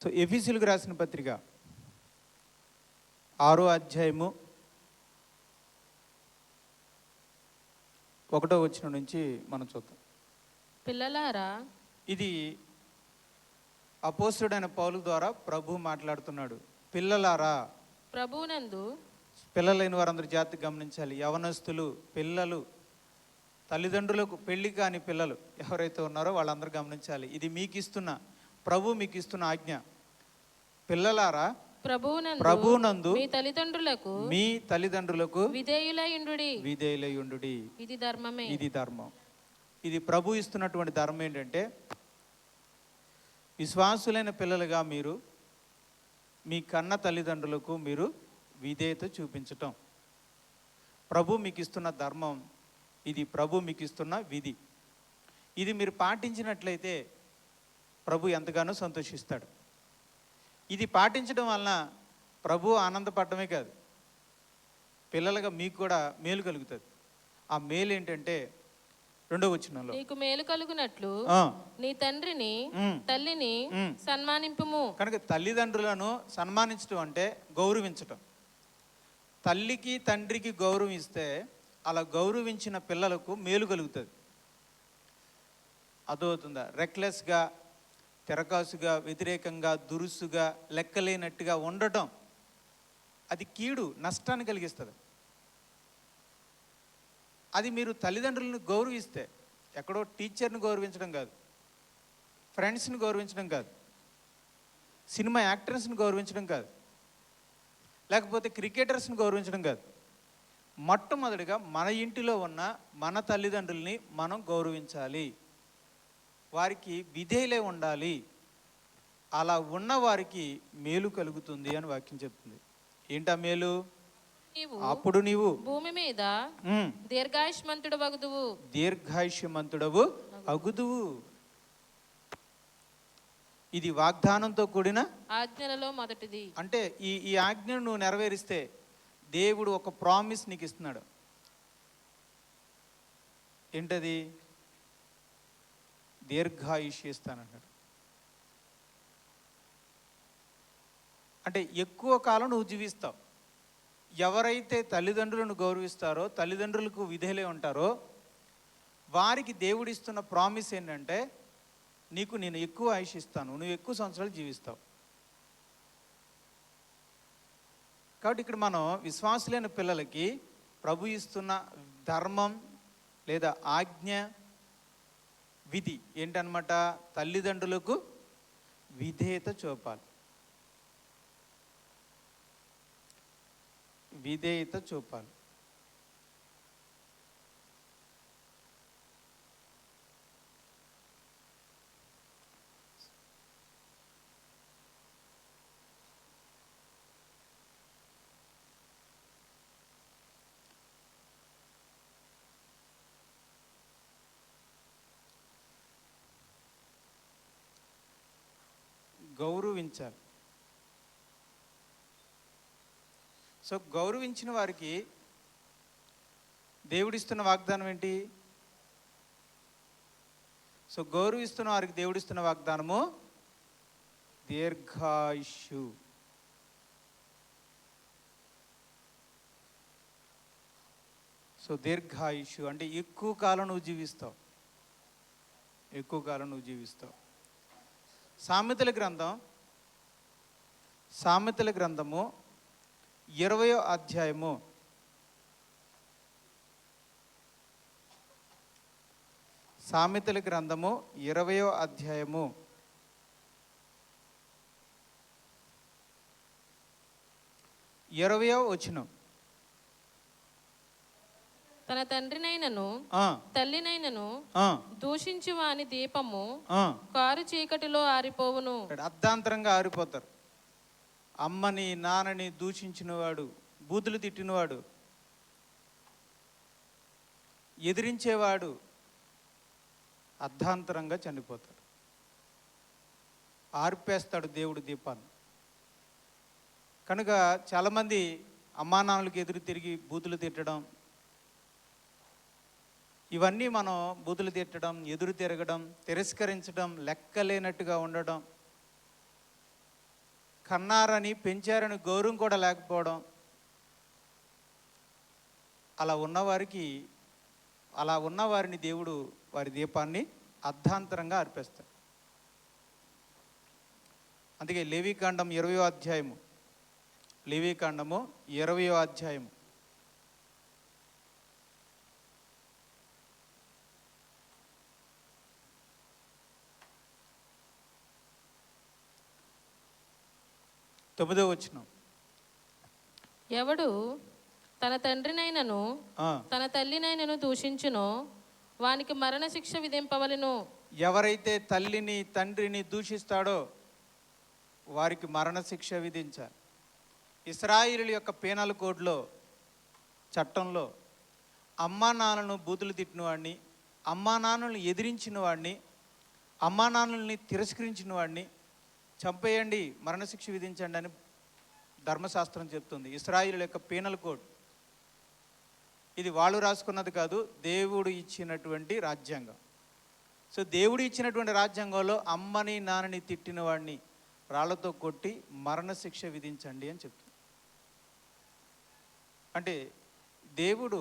So ఎఫెసీయులకు రాసిన పత్రిక 6వ అధ్యాయము 1వ వచనం నుంచి మనం చూద్దాం. పిల్లలారా, ఇది అపోస్తలుడైన పౌలు ద్వారా ప్రభు మాట్లాడుతున్నాడు. పిల్లలారా, ప్రభువునందు పిల్లలైన వారందరూ జాగ్రత్తగా గమనించాలి. యవనస్తులు, పిల్లలు, తల్లిదండ్రులకు పెళ్లి కాని పిల్లలు ఎవరైతే ఉన్నారో వాళ్ళందరూ గమనించాలి. ఇది మీకు ఇస్తున్న ప్రభు మీకు ఇస్తున్న ఆజ్ఞ. పిల్లలారా, ప్రభువునందు మీ తల్లిదండ్రులకు విధేయులైయుండుడి. ఇది ధర్మమే. ఇది ధర్మం. ఇది ప్రభు ఇస్తున్నటువంటి ధర్మం ఏంటంటే, విశ్వాసులైన పిల్లలుగా మీరు మీ కన్న తల్లిదండ్రులకు మీరు విధేయత చూపించటం ప్రభు మీకు ఇస్తున్న ధర్మం. ఇది ప్రభు మీకు ఇస్తున్న విధి. ఇది మీరు పాటించినట్లయితే ప్రభు ఎంతగానో సంతోషిస్తాడు. ఇది పాటించడం వలన ప్రభు ఆనందపడటమే కాదు, పిల్లలుగా మీకు కూడా మేలు కలుగుతుంది. ఆ మేలు ఏంటంటే 2వ వచనంలో, నీకు మేలు కలుగునట్లు నీ తండ్రిని తల్లిని సన్మానింపుము. కనుక తల్లిదండ్రులను సన్మానించడం అంటే గౌరవించటం. తల్లికి తండ్రికి గౌరవం ఇస్తే అలా గౌరవించిన పిల్లలకు మేలు కలుగుతుంది. అదవుతుందా? రెక్లెస్గా, తిరకాసుగా, వ్యతిరేకంగా, దురుసుగా, లెక్కలేనట్టుగా ఉండటం అది కీడు, నష్టాన్ని కలిగిస్తుంది. అది మీరు తల్లిదండ్రులను గౌరవిస్తే, ఎక్కడో టీచర్ని గౌరవించడం కాదు, ఫ్రెండ్స్ని గౌరవించడం కాదు, సినిమా యాక్టర్స్ని గౌరవించడం కాదు, లేకపోతే క్రికెటర్స్ని గౌరవించడం కాదు. మొట్టమొదటిగా మన ఇంటిలో ఉన్న మన తల్లిదండ్రుల్ని మనం గౌరవించాలి, వారికి విధేయులై ఉండాలి. అలా ఉన్న వారికి మేలు కలుగుతుంది అని వాక్యం చెప్తుంది. ఏంటా మేలు? అప్పుడు నీవు భూమి మీద దీర్ఘాయుష్మంతుడవు అగుదువు. ఇది వాగ్దానంతో కూడిన ఆజ్ఞలలో మొదటిది. అంటే ఈ ఆజ్ఞను నువ్వు నెరవేరిస్తే దేవుడు ఒక ప్రామిస్ నీకు ఇస్తున్నాడు. ఏంటది? దీర్ఘాయుష్ ఇస్తానన్నాడు. అంటే ఎక్కువ కాలం నువ్వు జీవిస్తావు. ఎవరైతే తల్లిదండ్రులను గౌరవిస్తారో, తల్లిదండ్రులకు విధేయులై ఉంటారో, వారికి దేవుడు ఇస్తున్న ప్రామిస్ ఏంటంటే, నీకు నేను ఎక్కువ ఆయుష్ ఇస్తాను, నువ్వు ఎక్కువ సంవత్సరాలు జీవిస్తావు. కాబట్టి ఇక్కడ మనం విశ్వాసులైన పిల్లలకి ప్రభు ఇస్తున్న ధర్మం లేదా ఆజ్ఞ, విధి ఏంటన్నమాట? తల్లిదండ్రులకు విధేయత చూపాలి. విధేయత చూపాలి. గౌరవించాలి. సో గౌరవించిన వారికి దేవుడిస్తున్న వాగ్దానం ఏంటి? సో గౌరవిస్తున్న వారికి దేవుడిస్తున్న వాగ్దానము దీర్ఘాయుష్యు. సో దీర్ఘాయుష్యు అంటే ఎక్కువ కాలం నువ్వు జీవిస్తావు, ఎక్కువ కాలం నువ్వు జీవిస్తావు. సామెతల గ్రంథము 20వ అధ్యాయము 20వ అధ్యాయము 20వ వచనం. తన తండ్రినైనను తల్లినైనను దూషించు వాని దీపము కారు చీకటిలో ఆరిపోవును. అర్ధాంతరంగా ఆరిపోతారు. అమ్మని నాన్నని దూషించినవాడు, బూతులు తిట్టినవాడు, ఎదిరించేవాడు అర్ధాంతరంగా చనిపోతాడు. ఆర్పేస్తాడు దేవుడు దీపాన్ని. కనుక చాలామంది అమ్మా నాన్నలకు ఎదురు తిరిగి బూతులు తిట్టడం, ఇవన్నీ మనం బూతులు తిట్టడం, ఎదురు తిరగడం, తిరస్కరించడం, లెక్కలేనట్టుగా ఉండడం, కన్నారని పెంచారని గౌరవం కూడా లేకపోవడం, అలా ఉన్నవారిని దేవుడు వారి దీపాన్ని అర్ధాంతరంగా అర్పిస్తాడు. అందుకే లేవీకాండం 20వ అధ్యాయము, లేవీకాండము 20వ అధ్యాయము 9వ వచనం. ఎవడు తన తండ్రినైనను తన తల్లినైనను దూషించునో వానికి మరణశిక్ష విధింపవలెను. ఎవరైతే తల్లిని తండ్రిని దూషిస్తాడో వారికి మరణశిక్ష విధించాలి. ఇశ్రాయేలు యొక్క పీనల్ కోడ్లో, చట్టంలో అమ్మా నాన్నలను బూతులు తిట్టిన వాడిని, అమ్మా నాన్నలను ఎదిరించిన వాడిని, అమ్మా నాన్నల్ని తిరస్కరించిన వాడిని చంపేయండి, మరణశిక్ష విధించండి అని ధర్మశాస్త్రం చెప్తుంది. ఇశ్రాయేలు యొక్క పీనల్ కోడ్ ఇది వాళ్ళు రాసుకున్నది కాదు, దేవుడు ఇచ్చినటువంటి రాజ్యాంగం. సో దేవుడు ఇచ్చినటువంటి రాజ్యాంగంలో అమ్మని నాన్నని తిట్టిన వాడిని రాళ్లతో కొట్టి మరణశిక్ష విధించండి అని చెప్తుంది. అంటే దేవుడు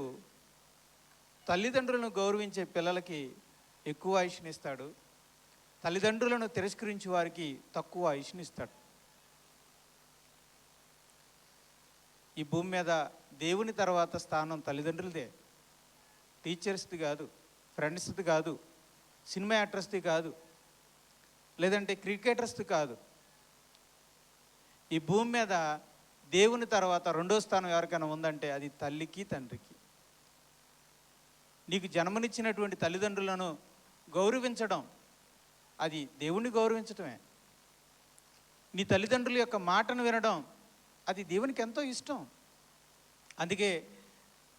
తల్లిదండ్రులను గౌరవించే పిల్లలకి ఎక్కువ ఆయుష్నిస్తాడు, తల్లిదండ్రులను తిరస్కరించే వారికి తక్కువ ఆయుష్నిస్తాడు. ఈ భూమి మీద దేవుని తర్వాత స్థానం తల్లిదండ్రులదే, టీచర్స్ది కాదు, ఫ్రెండ్స్ది కాదు, సినిమా యాక్టర్స్ది కాదు, లేదంటే క్రికెటర్స్ది కాదు. ఈ భూమి మీద దేవుని తర్వాత రెండో స్థానం ఎవరికైనా ఉందంటే అది తల్లికి తండ్రికి. నీకు జన్మనిచ్చినటువంటి తల్లిదండ్రులను గౌరవించడం అది దేవుణ్ణి గౌరవించటమే. నీ తల్లిదండ్రుల యొక్క మాటను వినడం అది దేవునికి ఎంతో ఇష్టం. అందుకే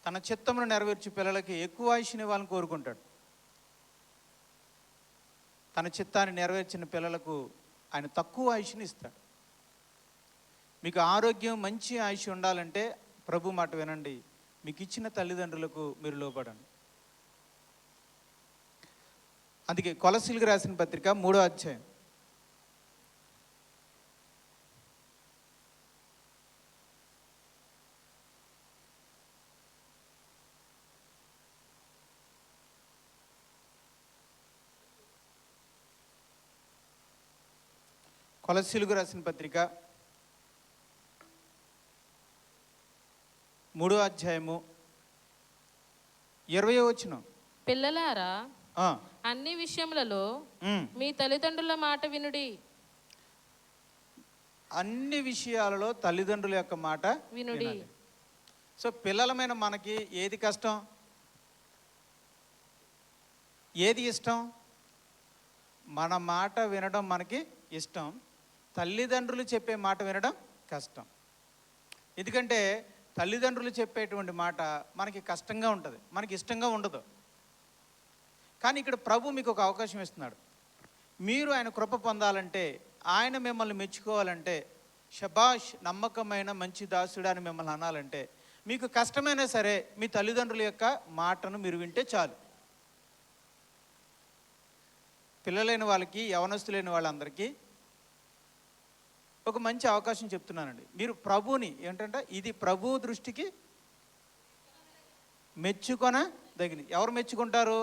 తన చిత్తమును నెరవేర్చే పిల్లలకి ఎక్కువ ఆయుష్ని వాళ్ళని కోరుకుంటాడు. తన చిత్తాన్ని నెరవేర్చిన పిల్లలకు ఆయన తక్కువ ఆయుష్ని ఇస్తాడు. మీకు ఆరోగ్యం మంచి ఆయుష్ ఉండాలంటే ప్రభు మాట వినండి, మీకు ఇచ్చిన తల్లిదండ్రులకు మీరు లోబడండి. అందుకే కొలసీలకు రాసిన పత్రిక 3వ అధ్యాయం కొలసీలకు రాసిన పత్రిక 3వ అధ్యాయము 20వ వచనం. పిల్లలారా అన్ని విషయములలో మీ తల్లిదండ్రుల మాట వినుడి. అన్ని విషయాలలో తల్లిదండ్రుల యొక్క మాట వినుడి. సో పిల్లలమైన మనకి ఏది కష్టం, ఏది ఇష్టం? మన మాట వినడం మనకి ఇష్టం, తల్లిదండ్రులు చెప్పే మాట వినడం కష్టం. ఎందుకంటే తల్లిదండ్రులు చెప్పేటువంటి మాట మనకి కష్టంగా ఉంటుంది, మనకి ఇష్టంగా ఉండదు. కానీ ఇక్కడ ప్రభు మీకు ఒక అవకాశం ఇస్తున్నాడు. మీరు ఆయన కృప పొందాలంటే, ఆయన మిమ్మల్ని మెచ్చుకోవాలంటే, షబాష్ నమ్మకమైన మంచి దాసుడు అని మిమ్మల్ని అనాలంటే, మీకు కష్టమైనా సరే మీ తల్లిదండ్రుల యొక్క మాటను మీరు వింటే చాలు. పిల్లలైన వాళ్ళకి, యవనస్తులైన వాళ్ళందరికీ ఒక మంచి అవకాశం చెప్తున్నానండి. మీరు ప్రభుని ఏంటంటే ఇది ప్రభు దృష్టికి మెచ్చుకొనదగినది. ఎవరు మెచ్చుకుంటారు?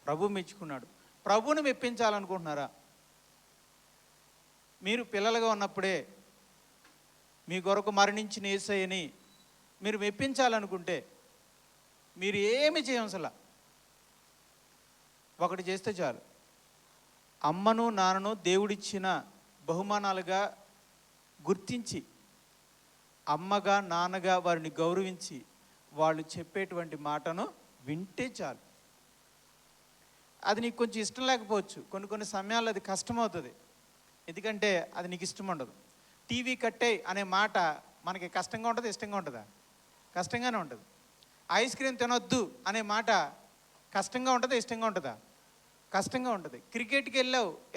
ప్రభు మెచ్చుకున్నాడు. ప్రభుని మెప్పించాలనుకుంటున్నారా? మీరు పిల్లలుగా ఉన్నప్పుడే మీ కొరకు మరణించిన యేసయ్యని మీరు మెప్పించాలనుకుంటే మీరు ఏమి చేయవసలా, ఒకటి చేస్తే చాలు. అమ్మను నాన్నను దేవుడిచ్చిన బహుమానాలుగా గుర్తించి, అమ్మగా నాన్నగా వారిని గౌరవించి, వాళ్ళు చెప్పేటువంటి మాటను వింటే చాలు. అది నీకు కొంచెం ఇష్టం లేకపోవచ్చు, కొన్ని సమయాల్లో అది కష్టమవుతుంది. ఎందుకంటే అది నీకు ఇష్టం ఉండదు. టీవీ కట్టే అనే మాట మనకి కష్టంగా ఉంటుంది, ఇష్టంగా ఉంటుందా? కష్టంగానే ఉంటుంది. ఐస్ క్రీమ్ తినొద్దు అనే మాట కష్టంగా ఉంటుందా, ఇష్టంగా ఉంటుందా? కష్టంగా ఉంటుంది. క్రికెట్కి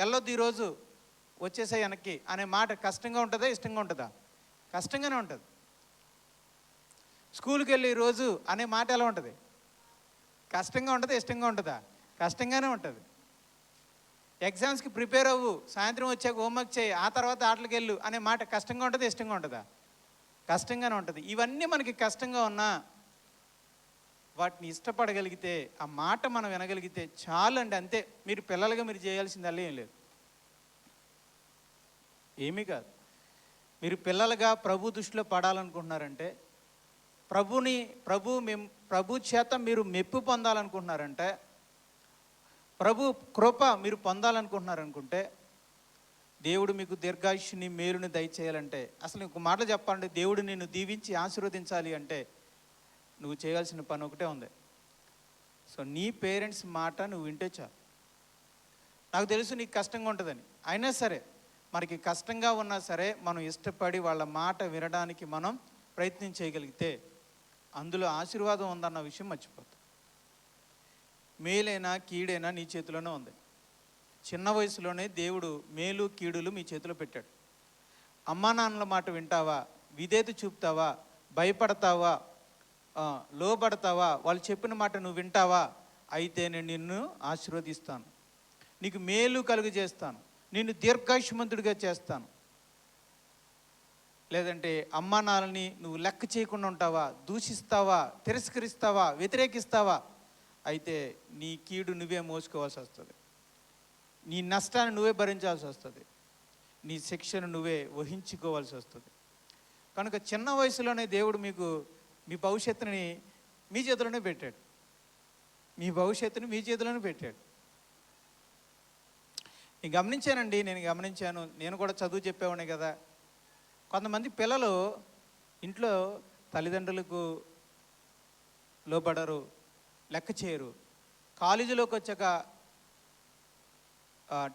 వెళ్ళొద్దు ఈరోజు వచ్చేసాయి వెనక్కి అనే మాట కష్టంగా ఉంటుందా, ఇష్టంగా ఉంటుందా? కష్టంగానే ఉంటుంది. స్కూల్కి వెళ్ళి ఈరోజు అనే మాట ఎలా ఉంటుంది? కష్టంగా ఉంటుందా, ఇష్టంగా ఉంటుందా? కష్టంగానే ఉంటుంది. ఎగ్జామ్స్కి ప్రిపేర్ అవ్వు, సాయంత్రం వచ్చాక హోంవర్క్ చేయి, ఆ తర్వాత ఆటలకు వెళ్ళు అనే మాట కష్టంగా ఉంటుంది, ఇష్టంగా ఉంటుందా? కష్టంగానే ఉంటుంది. ఇవన్నీ మనకి కష్టంగా ఉన్నా వాటిని ఇష్టపడగలిగితే, ఆ మాట మనం వినగలిగితే చాలండి. అంతే. మీరు పిల్లలుగా మీరు చేయాల్సిందల్లా ఏం లేదు, ఏమీ కాదు. మీరు పిల్లలుగా ప్రభు దృష్టిలో పడాలనుకుంటున్నారంటే, ప్రభు చేత మీరు మెప్పు పొందాలనుకుంటున్నారంటే, ప్రభు కృప మీరు పొందాలనుకుంటున్నారనుకుంటే, దేవుడు మీకు దీర్ఘాయుష్ని మేలుని దయచేయాలంటే, అసలు ఇంకో మాటలు చెప్పాలంటే, దేవుడు నిన్ను దీవించి ఆశీర్వదించాలి అంటే నువ్వు చేయాల్సిన పని ఒకటే ఉంది. సో నీ పేరెంట్స్ మాట నువ్వు వింటే చాలు. నాకు తెలుసు నీకు కష్టంగా ఉంటుందని, అయినా సరే మనకి కష్టంగా ఉన్నా సరే మనం ఇష్టపడి వాళ్ళ మాట వినడానికి మనం ప్రయత్నం చేయగలిగితే అందులో ఆశీర్వాదం ఉందన్న విషయం మర్చిపోతాం. మేలైనా కీడైనా నీ చేతిలోనే ఉంది. చిన్న వయసులోనే దేవుడు మేలు కీడులు మీ చేతిలో పెట్టాడు. అమ్మా నాన్నల మాట వింటావా, విధేయత చూపుతావా, భయపడతావా, లోబడతావా, వాళ్ళు చెప్పిన మాట నువ్వు వింటావా, అయితే నేను నిన్ను ఆశీర్వదిస్తాను, నీకు మేలు కలుగు చేస్తాను, నిన్ను దీర్ఘాయుష్మంతుడిగా చేస్తాను. లేదంటే అమ్మా నాన్నని నువ్వు లెక్క చేయకుండా ఉంటావా, దూషిస్తావా, తిరస్కరిస్తావా, వ్యతిరేకిస్తావా, అయితే నీ కీడు నువ్వే మోసుకోవాల్సి వస్తుంది, నీ నష్టాన్ని నువ్వే భరించాల్సి వస్తుంది, నీ శిక్షను నువ్వే వహించుకోవాల్సి వస్తుంది. కనుక చిన్న వయసులోనే దేవుడు మీకు మీ భవిష్యత్తుని మీ చేతిలోనే పెట్టాడు, మీ భవిష్యత్తుని మీ చేతిలోనే పెట్టాడు. నేను గమనించానండి, నేను కూడా చదువు చెప్పేవాడిని కదా. కొంతమంది పిల్లలు ఇంట్లో తల్లిదండ్రులకు లోబడరు, లెక్క చేయరు. కాలేజీలోకి వచ్చాక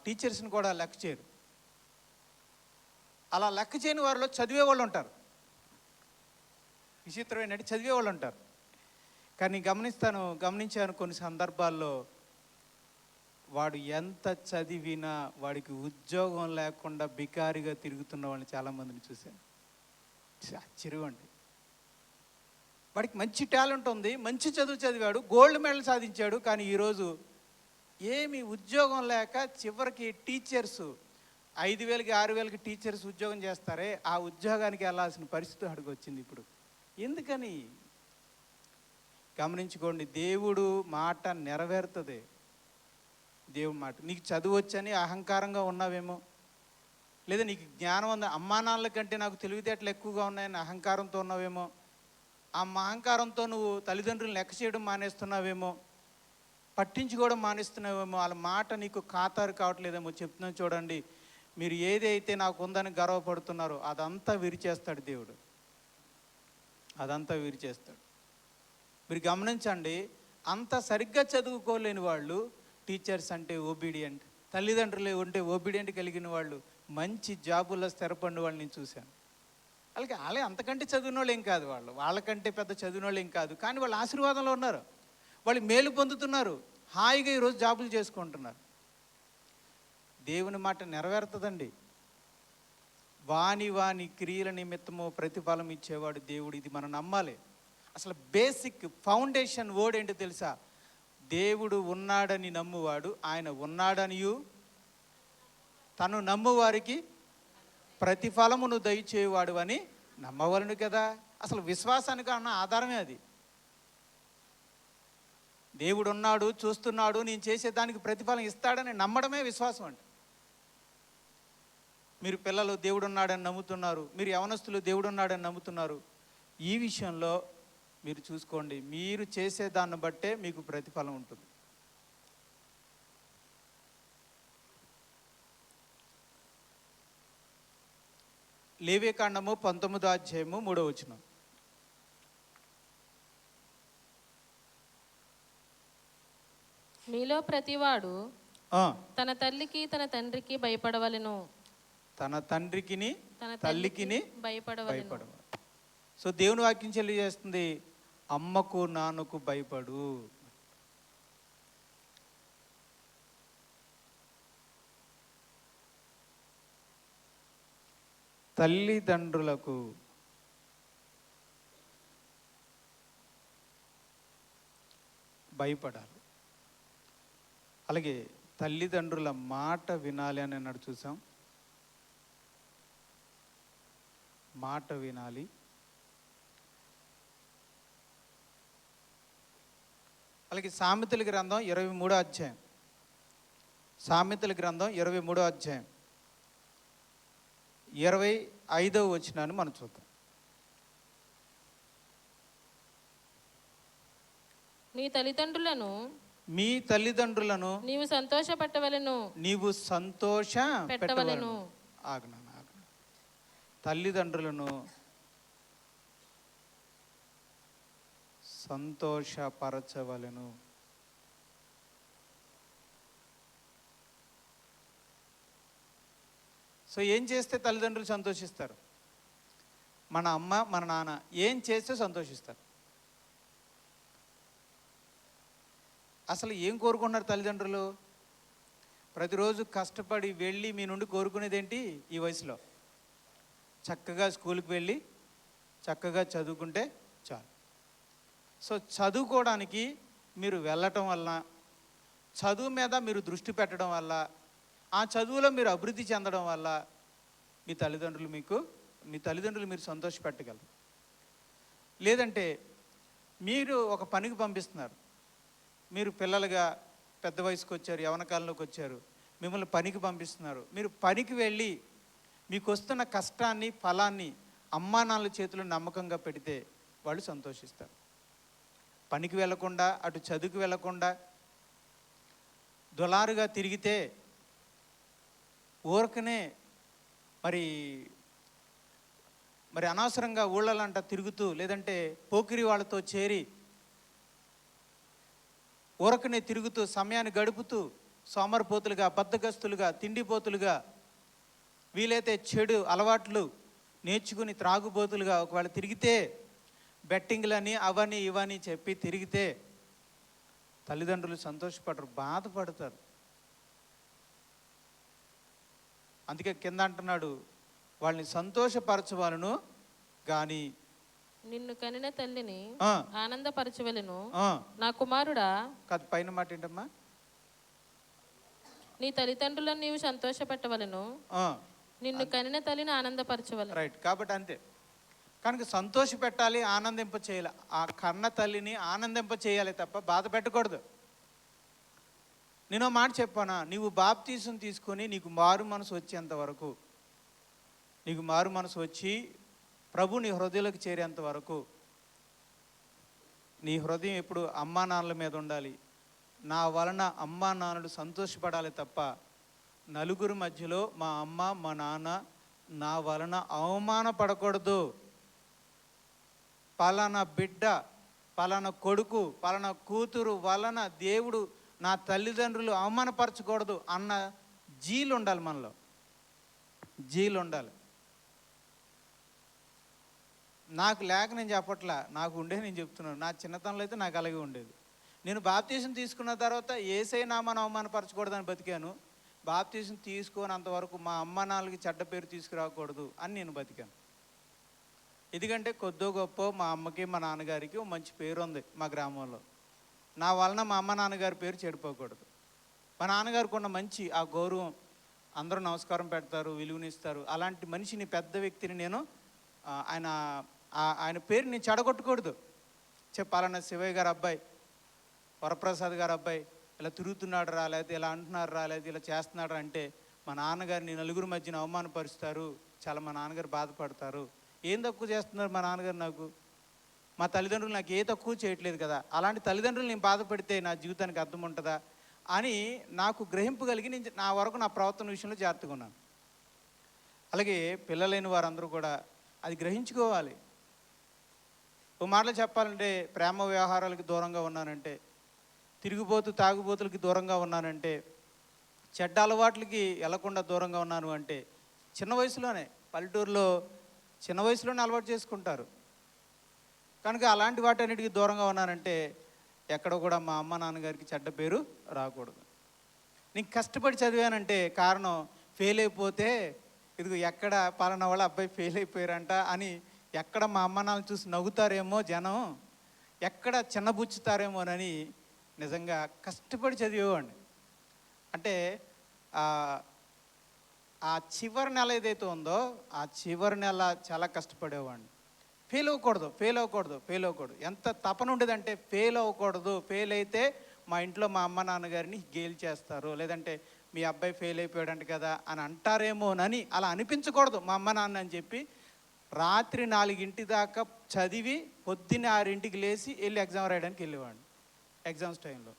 టీచర్స్ని కూడా లెక్క చేయరు. అలా లెక్క చేయని వారిలో చదివే వాళ్ళు ఉంటారు. విచిత్రం ఏంటంటే చదివే వాళ్ళు ఉంటారు. కానీ గమనించాను కొన్ని సందర్భాల్లో వాడు ఎంత చదివినా వాడికి ఉద్యోగం లేకుండా బికారిగా తిరుగుతున్న వాళ్ళని చాలామందిని చూశాను. ఆశ్చర్యం అండి. వాడికి మంచి టాలెంట్ ఉంది, మంచి చదువు చదివాడు, గోల్డ్ మెడల్ సాధించాడు, కానీ ఈరోజు ఏమి ఉద్యోగం లేక చివరికి టీచర్స్ 5,000కి 6,000కి టీచర్స్ ఉద్యోగం చేస్తారే, ఆ ఉద్యోగానికి వెళ్ళాల్సిన పరిస్థితి అడిగి వచ్చింది ఇప్పుడు. ఎందుకని గమనించుకోండి, దేవుడు మాట నెరవేరుతుంది. దేవుడి మాట. నీకు చదువు వచ్చని అహంకారంగా ఉన్నావేమో, లేదా నీకు జ్ఞానం ఉంది, అమ్మా నాన్నల కంటే నాకు తెలివితేటలు ఎక్కువగా ఉన్నాయని అహంకారంతో ఉన్నావేమో, ఆ అహంకారంతో నువ్వు తల్లిదండ్రులను లెక్క చేయడం మానేస్తున్నావేమో, పట్టించుకోవడం మానేస్తున్నావేమో, వాళ్ళ మాట నీకు ఖాతారు కావట్లేదేమో. చెప్తున్నాను చూడండి, మీరు ఏదైతే నాకు ఉందని గర్వపడుతున్నారో అదంతా విరిచేస్తాడు దేవుడు, అదంతా విరిచేస్తాడు. మీరు గమనించండి, అంత సరిగ్గా చదువుకోలేని వాళ్ళు టీచర్స్ అంటే ఓబీడియంట్, తల్లిదండ్రులు ఉంటే ఓబీడియంట్ కలిగిన వాళ్ళు మంచి జాబుల్లో స్థిరపడిన వాళ్ళు నేను చూశాను. వాళ్ళే అంతకంటే చదివిన వాళ్ళు ఏం కాదు, వాళ్ళకంటే పెద్ద చదివిన వాళ్ళు ఏం కాదు, కానీ వాళ్ళు ఆశీర్వాదంలో ఉన్నారు, వాళ్ళు మేలు పొందుతున్నారు, హాయిగా ఈరోజు జాబులు చేసుకుంటున్నారు. దేవుని మాట నెరవేరుతుందండి. వాని క్రియల నిమిత్తము ప్రతిఫలం ఇచ్చేవాడు దేవుడు. ఇది మనం నమ్మాలి. అసలు బేసిక్ ఫౌండేషన్ వర్డ్ ఏంటో తెలుసా? దేవుడు ఉన్నాడని నమ్మువాడు ఆయన ఉన్నాడనియు తను నమ్మువారికి ప్రతిఫలమును దయచేవాడు అని నమ్మవలను కదా. అసలు విశ్వాసానికి అన్న ఆధారమే అది. దేవుడు ఉన్నాడు, చూస్తున్నాడు, నేను చేసేదానికి ప్రతిఫలం ఇస్తాడని నమ్మడమే విశ్వాసం అంటే. మీరు పిల్లలు దేవుడు ఉన్నాడని నమ్ముతున్నారు, మీరు యవనస్తులు దేవుడు ఉన్నాడని నమ్ముతున్నారు. ఈ విషయంలో మీరు చూసుకోండి, మీరు చేసే దాన్ని బట్టే మీకు ప్రతిఫలం ఉంటుంది. లేవియకాండము 19వ అధ్యాయము 3వ వచనం. మీలో ప్రతివాడు తన తల్లికి తన తండ్రికి భయపడవలెను, తన తండ్రికిని తల్లికిని భయపడవలెను. సో దేవుని వాక్యం తెలియజేస్తుంది, అమ్మకు నాన్నకు భయపడు. తల్లిదండ్రులకు భయపడాలి. అలాగే తల్లిదండ్రుల మాట వినాలి అని అన్నాడు, చూసాం. మాట వినాలి. అలాగే సామెతల గ్రంథం 23వ అధ్యాయం, సామెతల గ్రంథం 23వ అధ్యాయం 25వ వచనాన్ని మనం చూద్దాం. నీ తల్లిదండ్రులను మీ తల్లిదండ్రులను నీవు సంతోషపెట్టవలెను, నీవు సంతోష పెట్టవలెను. ఆజ్ఞ. తల్లిదండ్రులను సంతోషపరచవలెను. సో ఏం చేస్తే తల్లిదండ్రులు సంతోషిస్తారు? మన అమ్మ మన నాన్న ఏం చేస్తే సంతోషిస్తారు? అసలు ఏం కోరుకుంటున్నారు తల్లిదండ్రులు? ప్రతిరోజు కష్టపడి వెళ్ళి మీ నుండి కోరుకునేది ఏంటి? ఈ వయసులో చక్కగా స్కూల్కి వెళ్ళి చక్కగా చదువుకుంటే చాలు. సో చదువుకోవడానికి మీరు వెళ్ళటం వల్ల, చదువు మీద మీరు దృష్టి పెట్టడం వల్ల, ఆ చదువులో మీరు అభివృద్ధి చెందడం వల్ల మీ తల్లిదండ్రులు మీరు సంతోషపెట్టగలరు. లేదంటే మీరు ఒక పనికి పంపిస్తున్నారు, మీరు పిల్లలుగా పెద్ద వయసుకు వచ్చారు, యవ్వన కాలంలోకి వచ్చారు, మిమ్మల్ని పనికి పంపిస్తున్నారు. మీరు పనికి వెళ్ళి మీకు వస్తున్న కష్టాన్ని ఫలాన్ని అమ్మా నాన్నల చేతుల్లో నమ్మకంగా పెడితే వాళ్ళు సంతోషిస్తారు. పనికి వెళ్లకుండా, అటు చదువుకు వెళ్లకుండా దొలారుగా తిరిగితే, ఊరకనే మరి అనవసరంగా ఊళ్ళలంట తిరుగుతూ, లేదంటే పోకిరి వాళ్ళతో చేరి ఊరకనే తిరుగుతూ సమయాన్ని గడుపుతూ సోమరిపోతులుగా, బద్ధకస్తులుగా, తిండిపోతులుగా, వీలైతే చెడు అలవాట్లు నేర్చుకుని త్రాగుబోతులుగా ఒకవేళ తిరిగితే, బెట్టింగ్లని అవని ఇవని చెప్పి తిరిగితే తల్లిదండ్రులు సంతోషపడరు, బాధపడతారు. అందుకే కింద అంటున్నాడు, వాళ్ళని సంతోషపరచవలను కానీ నిన్ను కనిన తల్లిని ఆనందపరచవలెను. నా కుమారుడా, కాదు పైన మాట ఏంటమ్మా? నీ తల్లిదండ్రులను నీవు సంతోషపెట్టవలెను, నిన్ను కనిన తల్లిని ఆనందపరచవలెను. రైట్. కాబట్టి అంతే. కనుక సంతోష పెట్టాలి, ఆనందింప చేయాలి. ఆ కన్న తల్లిని ఆనందింప చేయాలి తప్ప బాధ పెట్టకూడదు. నేను మాట చెప్పానా, నీవు బాప్తీసం తీసుకొని నీకు మారు మనసు వచ్చేంత వరకు, నీకు మారు మనసు వచ్చి ప్రభు నీ హృదయంలోకి చేరేంత వరకు నీ హృదయం ఎప్పుడు అమ్మా నాన్నల మీద ఉండాలి. నా వలన అమ్మా నాన్నలు సంతోషపడాలి తప్ప నలుగురు మధ్యలో మా అమ్మ మా నాన్న నా వలన అవమానపడకూడదు. పలానా బిడ్డ, పలానా కొడుకు, పలానా కూతురు వలన దేవుడు నా తల్లిదండ్రులు అవమానపరచకూడదు అన్న జీలు ఉండాలి మనలో, జీలు ఉండాలి. నాకు లేక నేను చెప్పట్లా, నాకు ఉండే నేను చెప్తున్నాను. నా చిన్నతనంలో అయితే నాకు అలాగే ఉండేది. నేను బాప్తీసం తీసుకున్న తర్వాత యేసయ్య నామాన్ని అవమానపరచకూడదని బతికాను. బాప్తీసం తీసుకున్నంతవరకు మా అమ్మ నాన్నలకి చెడ్డ పేరు తీసుకురాకూడదు అని నేను బతికాను. ఎందుకంటే కొద్దో గొప్ప మా అమ్మకి మా నాన్నగారికి మంచి పేరు ఉంది మా గ్రామంలో. నా వలన మా అమ్మ నాన్నగారి పేరు చెడిపోకూడదు. మా నాన్నగారికి ఉన్న మంచి ఆ గౌరవం, అందరూ నమస్కారం పెడతారు, విలువనిస్తారు. అలాంటి మనిషిని, పెద్ద వ్యక్తిని నేను ఆయన పేరు నేను చెడగొట్టకూడదు. చెప్పాలన్న శివయ్య గారు అబ్బాయి, వరప్రసాద్ గారు అబ్బాయి ఇలా తిరుగుతున్నాడు రా, లేకపోతే ఇలా అంటున్నారు రా, లేకపోతే ఇలా చేస్తున్నాడు అంటే మా నాన్నగారిని నలుగురు మధ్యన అవమానపరుస్తారు, చాలా మా నాన్నగారు బాధపడతారు. ఏం తక్కువ చేస్తున్నారు మా నాన్నగారు నాకు? మా తల్లిదండ్రులు నాకు ఏ తక్కువ చేయట్లేదు కదా, అలాంటి తల్లిదండ్రులు నేను బాధపడితే నా జీవితానికి అర్థం ఉంటుందా అని నాకు గ్రహింపు కలిగి నేను నా వరకు నా ప్రవర్తన విషయంలో జాగ్రత్తగా ఉన్నాను. అలాగే పిల్లలైన వారందరూ కూడా అది గ్రహించుకోవాలి. ఓ మాటలు చెప్పాలంటే, ప్రేమ వ్యవహారాలకి దూరంగా ఉన్నానంటే, తిరిగిపోతూ తాగుబోతులకి దూరంగా ఉన్నానంటే, చెడ్డ అలవాట్లకి వెళ్లకుండా దూరంగా ఉన్నాను అంటే, చిన్న వయసులోనే, పల్లెటూరులో చిన్న వయసులోనే అలవాటు చేసుకుంటారు. కనుక అలాంటి వాటన్నిటికీ దూరంగా ఉన్నానంటే ఎక్కడ కూడా మా అమ్మ నాన్నగారికి చెడ్డ పేరు రాకూడదు. నేను కష్టపడి చదివానంటే కారణం ఫెయిల్ అయిపోతే, ఇదిగో ఎక్కడ పలానా వాళ్ళ అబ్బాయి ఫెయిల్ అయిపోయారంట అని ఎక్కడ మా అమ్మ నాన్న చూసి నవ్వుతారేమో జనం, ఎక్కడ చిన్నబుచ్చుతారేమోనని నిజంగా కష్టపడి చదివేవాడిని. అంటే ఆ ఆ చివరి నెల ఏదైతే ఉందో ఆ చివరి నెల చాలా కష్టపడేవాడిని. ఫెయిల్ అవ్వకూడదు, ఫెయిల్ అవ్వకూడదు, ఫెయిల్ అవ్వకూడదు. ఎంత తపన ఉండేదంటే ఫెయిల్ అవ్వకూడదు, ఫెయిల్ అయితే మా ఇంట్లో మా అమ్మ నాన్నగారిని గేలి చేస్తారు, లేదంటే మీ అబ్బాయి ఫెయిల్ అయిపోయాడంట కదా అని అంటారేమోనని అలా అనిపించకూడదు మా అమ్మ నాన్న అని చెప్పి రాత్రి 4 దాకా చదివి పొద్దున్నే 6 లేచి వెళ్ళి ఎగ్జామ్ రాయడానికి వెళ్ళేవాడిని. ఎగ్జామ్స్ టైంలో